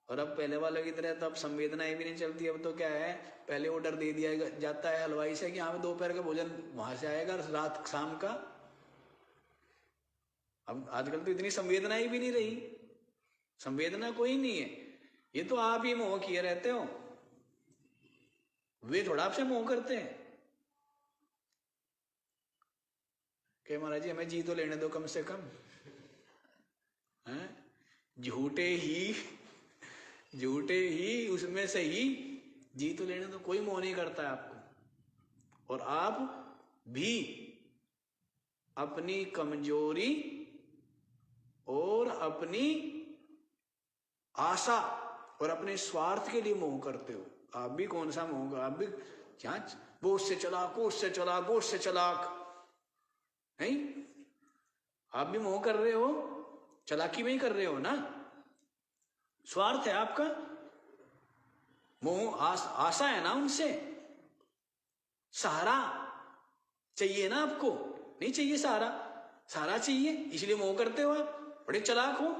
और अब पहले वाले की तरह तो अब संवेदनाएं भी नहीं चलती। अब तो क्या है, पहले ऑर्डर दे दिया जाता है हलवाई से कि हाँ दोपहर का भोजन वहां से आएगा, रात शाम का। अब आजकल तो इतनी संवेदनाएं भी नहीं रही, संवेदना कोई नहीं है। ये तो आप ही मोह किए रहते हो, वे थोड़ा आपसे मोह करते हैं कि महाराज जी हमें जी तो लेने दो कम से कम, हैं? झूठे ही उसमें से ही जी तो लेने दो। कोई मोह नहीं करता है आपको। और आप भी अपनी कमजोरी और अपनी आशा और अपने स्वार्थ के लिए मोह करते हो। आप भी कौन सा मोह? आप भी क्या वो उससे चलाक, वो उससे चलाक, वो उससे चलाक, नहीं? आप भी मोह कर रहे हो, चलाकी में ही कर रहे हो ना। स्वार्थ है आपका, मोह आशा है ना उनसे, सहारा चाहिए ना आपको? नहीं चाहिए सहारा, सहारा चाहिए, इसलिए मोह करते हो आप, बड़े चलाक हो।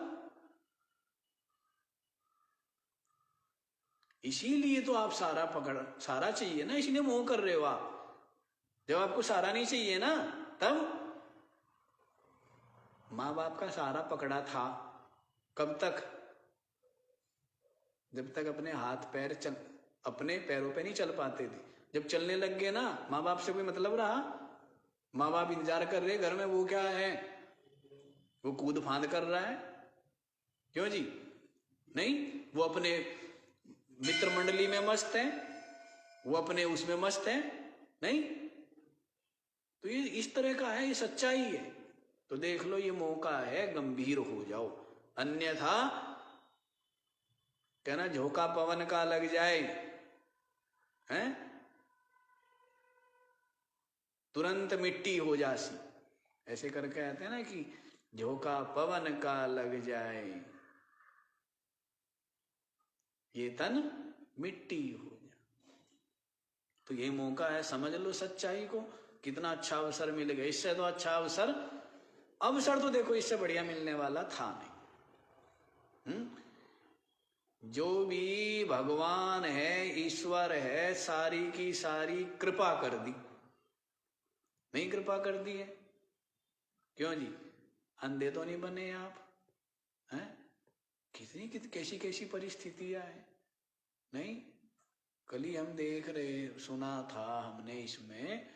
इसीलिए तो आप सहारा चाहिए ना, इसलिए मोह कर रहे हो आप। जब आपको सहारा नहीं चाहिए ना, तब माँ बाप का सहारा पकड़ा था। कब तक? जब तक अपने हाथ पैर अपने पैरों पे नहीं चल पाते थे। जब चलने लग गए ना, माँ बाप से कोई मतलब रहा? माँ बाप इंतजार कर रहे घर में, वो क्या है, वो कूद फांद कर रहा है, क्यों जी? नहीं, वो अपने मित्र मंडली में मस्त है, वो अपने उसमें मस्त है, नहीं? तो ये इस तरह का है, ये सच्चाई है। तो देख लो, ये मौका है, गंभीर हो जाओ, अन्यथा कहना झोंका पवन का लग जाए, हैं? तुरंत मिट्टी हो जासी, ऐसे करके कहते हैं ना कि झोंका पवन का लग जाए, ये तन मिट्टी हो जाए। तो ये मौका है, समझ लो सच्चाई को। कितना अच्छा अवसर मिल गया, इससे तो अच्छा अवसर तो देखो इससे बढ़िया मिलने वाला था नहीं। जो भी भगवान है, ईश्वर है, सारी की सारी कृपा कर दी, नहीं कृपा कर दी है? क्यों जी? अंधे तो नहीं बने आप, हैं? कैसी कैसी परिस्थितियां हैं, नहीं? कल ही हम देख रहे, सुना था हमने इसमें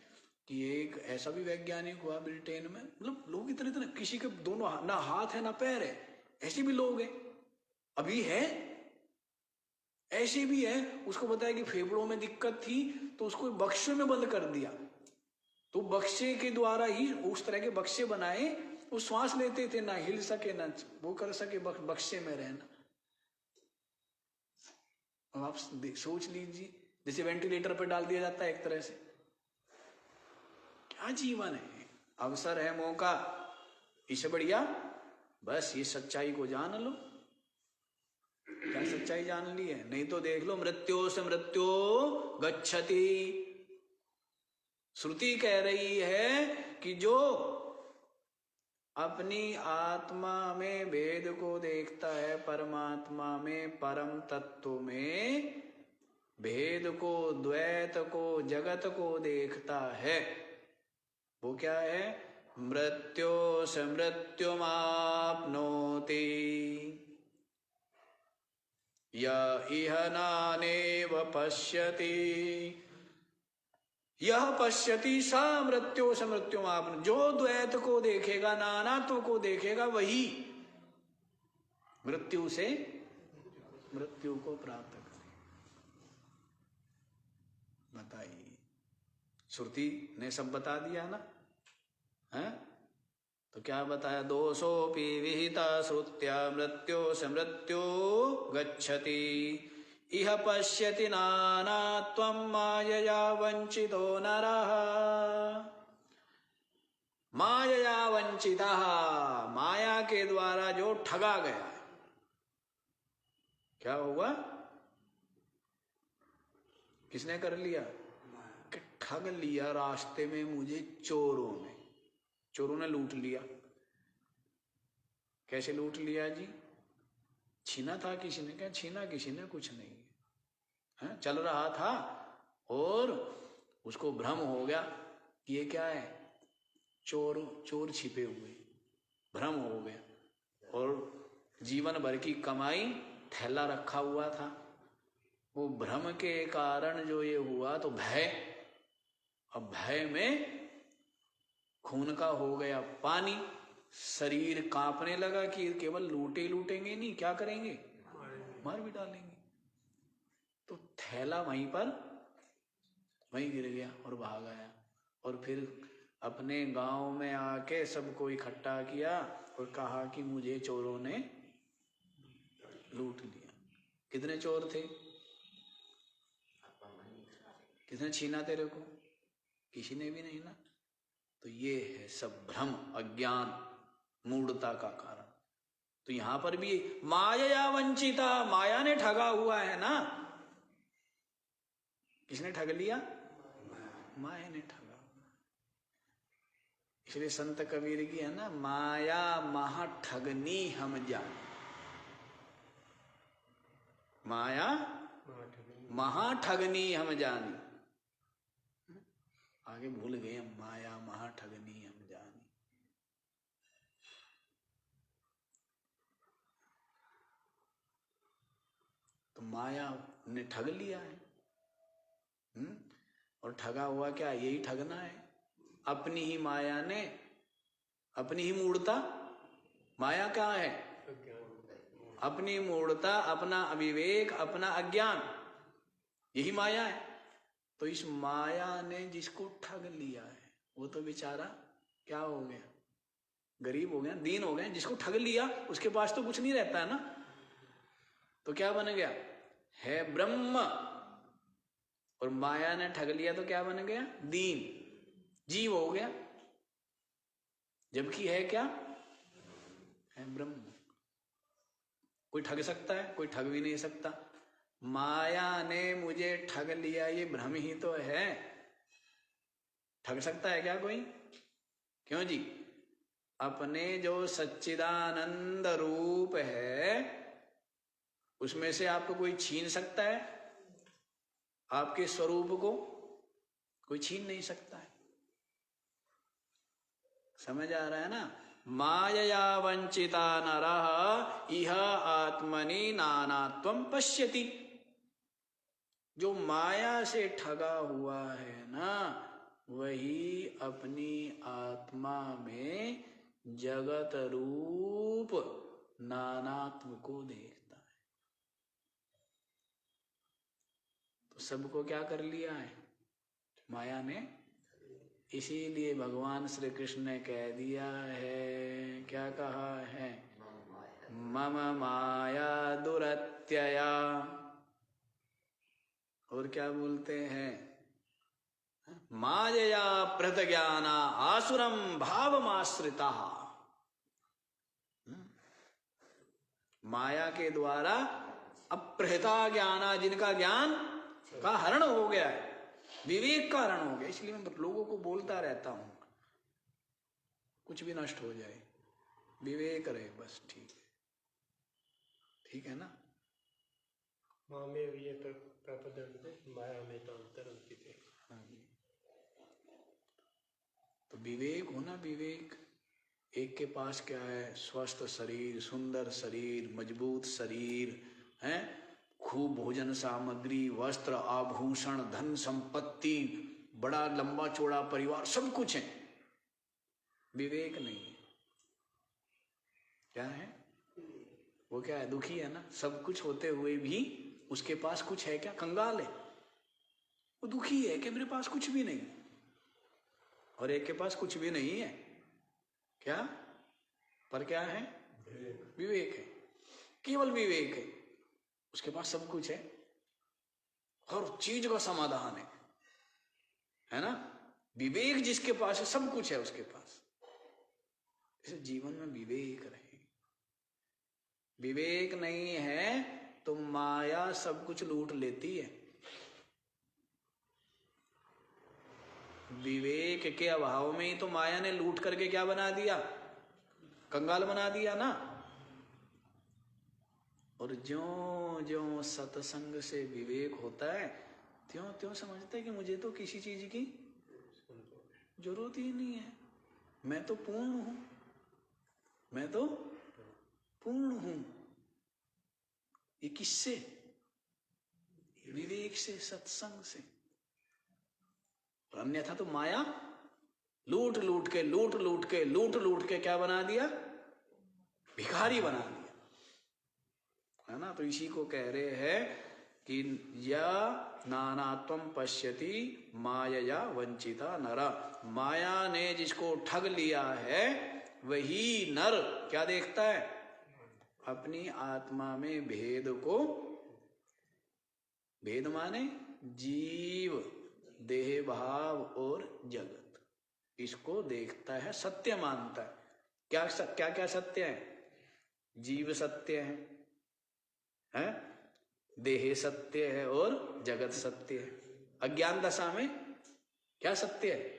कि एक ऐसा भी वैज्ञानिक हुआ ब्रिटेन में, मतलब लोग इतने किसी के दोनों ना हाथ है ना पैर है, ऐसे भी लोग हैं, अभी है, ऐसे भी है। उसको बताया कि फेफड़ों में दिक्कत थी तो उसको बक्से में बंद कर दिया, तो बक्से के द्वारा ही उस तरह के बक्से बनाए, वो श्वास लेते थे, ना हिल सके ना वो कर सके, बक्से में रहना। अब आप सोच लीजिए, जैसे वेंटिलेटर पर डाल दिया जाता है एक तरह से। क्या जीवन है, अवसर है, मौका, इससे बढ़िया बस ये सच्चाई को जान लो। क्या सच्चाई जान ली है? नहीं तो देख लो, मृत्यो से मृत्यो गच्छति। श्रुति कह रही है कि जो अपनी आत्मा में भेद को देखता है, परमात्मा में, परम तत्व में भेद को, द्वैत को, जगत को देखता है, वो क्या है? मृत्योस मृत्युमाप्नोति य इह नानेव पश्यति यह पश्यति स मृत्योस मृत्युमाप्नोति। जो द्वैत को देखेगा, नानात्व को देखेगा, वही मृत्यु से मृत्यु को प्राप्त करे। बताइए, श्रुति ने सब बता दिया ना, है? तो क्या बताया? दोषोपि विहिता श्रुत्या मृत्यो से मृत्यो गच्छति इह पश्यति नानात्वं मायया वंचितो नरः। मायया वंचितः, माया के द्वारा जो ठगा गया, क्या हुआ? किसने कर लिया? कि ठग लिया रास्ते में मुझे चोरों ने लूट लिया। कैसे लूट लिया जी? छीना था किसी ने? क्या छीना किसी ने? कुछ नहीं है, चल रहा था और उसको भ्रम हो गया, ये क्या है? चोर छिपे हुए, भ्रम हो गया। और जीवन भर की कमाई थैला रखा हुआ था, वो भ्रम के कारण जो ये हुआ तो भय, अब भय में खून का हो गया पानी, शरीर कांपने लगा कि केवल लूटेंगे नहीं, क्या करेंगे? मार भी डालेंगे। तो थैला वहीं गिर गया और भाग आया। और फिर अपने गांव में आके सबको इकट्ठा किया और कहा कि मुझे चोरों ने लूट लिया। कितने चोर थे? किसने छीना तेरे को? किसी ने भी नहीं ना। तो ये है सब भ्रम, अज्ञान, मूढ़ता का कारण। तो यहां पर भी माया वंचिता, माया ने ठगा हुआ है ना। किसने ठग लिया? माया ने ठगा। इसलिए संत कबीर की है ना, माया महा ठगनी हम जाने। माया महा ठगनी हम जानी। आगे भूल गए, माया महा ठगनी हम जानी। तो माया ने ठग लिया है। और ठगा हुआ क्या? यही ठगना है। अपनी ही माया ने, अपनी ही मूढ़ता। माया क्या है? अपनी मूढ़ता, अपना अविवेक, अपना अज्ञान, यही माया है। तो इस माया ने जिसको ठग लिया है वो तो बेचारा क्या हो गया? गरीब हो गया, दीन हो गया। जिसको ठग लिया उसके पास तो कुछ नहीं रहता है ना। तो क्या बन गया? है ब्रह्म। और माया ने ठग लिया तो क्या बन गया? दीन, जीव हो गया। जबकि है क्या? है ब्रह्म। कोई ठग सकता है? कोई ठग भी नहीं सकता। माया ने मुझे ठग लिया, ये भ्रम ही तो है। ठग सकता है क्या कोई? क्यों जी? अपने जो सच्चिदानंद रूप है उसमें से आपको कोई छीन सकता है? आपके स्वरूप को कोई छीन नहीं सकता है। समझ आ रहा है ना? मायया वंचिता नरः इह आत्मनि नानात्वं पश्यति। जो माया से ठगा हुआ है ना, वही अपनी आत्मा में जगत रूप नानात्व को देखता है। तो सबको क्या कर लिया है? माया ने। इसीलिए भगवान श्री कृष्ण ने कह दिया है, क्या कहा है? मम माया दुरत्यया। और क्या बोलते हैं? मायया प्रतज्ञाना आसुरम भावमाश्रिता। माया के द्वारा अप्रहता ज्ञाना, जिनका ज्ञान का हरण हो गया है, विवेक का हरण हो गया। इसलिए मैं लोगों को बोलता रहता हूं, कुछ भी नष्ट हो जाए, विवेक रहे बस, ठीक है। ठीक है ना? माया में तो तो विवेक होना, विवेक। एक के पास क्या है? स्वस्थ शरीर, सुंदर शरीर, मजबूत शरीर है, खूब भोजन सामग्री, वस्त्र आभूषण, धन संपत्ति, बड़ा लंबा चौड़ा परिवार, सब कुछ है। विवेक नहीं है। क्या है वो? क्या है? दुखी है ना। सब कुछ होते हुए भी उसके पास कुछ है क्या? कंगाल है वो, दुखी है कि मेरे पास कुछ भी नहीं। और एक के पास कुछ भी नहीं है, क्या? पर क्या है? विवेक है, केवल विवेक है। उसके पास सब कुछ है, हर चीज का समाधान है ना। विवेक जिसके पास है, सब कुछ है उसके पास। इसे जीवन में विवेक रहे। विवेक नहीं है तो माया सब कुछ लूट लेती है। विवेक के अभाव में ही तो माया ने लूट करके क्या बना दिया? कंगाल बना दिया ना। और ज्यों ज्यों सत्संग से विवेक होता है, त्यों त्यों समझते हैं कि मुझे तो किसी चीज की जरूरत ही नहीं है, मैं तो पूर्ण हूं, मैं तो पूर्ण हूं। ये किससे? विवेक से, सत्संग से। और अन्यथा तो माया लूट लूट के क्या बना दिया? भिखारी बना दिया, है ना। तो इसी को कह रहे हैं कि या नानात्वम पश्यति मायया वंचिता नरा। माया ने जिसको ठग लिया है वही नर क्या देखता है? अपनी आत्मा में भेद को। भेद माने जीव, देह भाव और जगत, इसको देखता है, सत्य मानता है। क्या क्या सत्य है? जीव सत्य है, देह सत्य है और जगत सत्य है। अज्ञान दशा में क्या सत्य है?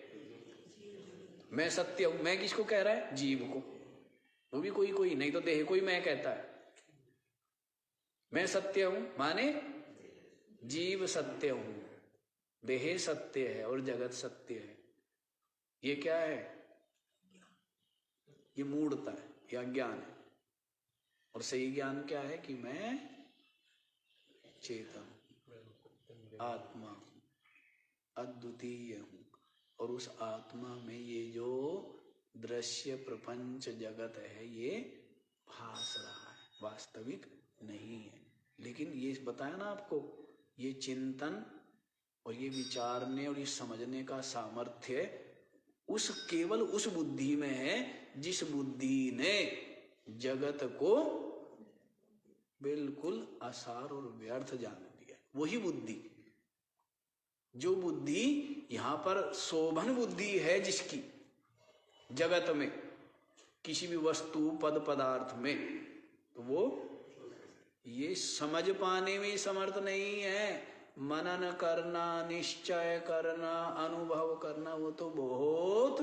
मैं सत्य हूं। मैं किसको कह रहा है? जीव को। वो भी कोई कोई, नहीं तो देह कोई मैं कहता है। मैं सत्य हूं माने जीव सत्य हूं, देह सत्य है और जगत सत्य है। ये क्या है? ये मूढ़ता है, ये अज्ञान है। और सही ज्ञान क्या है? कि मैं चेतन, आत्मा हूं, अद्वितीय हूं। और उस आत्मा में ये जो दृश्य प्रपंच जगत है ये भास रहा है, वास्तविक नहीं है। लेकिन ये बताया ना आपको, ये चिंतन और ये विचारने और ये समझने का सामर्थ्य उस केवल उस बुद्धि में है जिस बुद्धि ने जगत को बिल्कुल असार और व्यर्थ जान दिया। वही बुद्धि, जो बुद्धि यहां पर शोभन बुद्धि है जिसकी जगत में, किसी भी वस्तु पद पदार्थ में, तो वो ये समझ पाने में समर्थ नहीं है। मनन करना, निश्चय करना, अनुभव करना, वो तो बहुत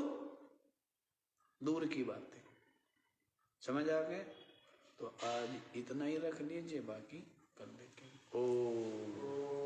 दूर की बात है। समझ आ गए? तो आज इतना ही रख लीजिए, बाकी कर लेंगे। ओ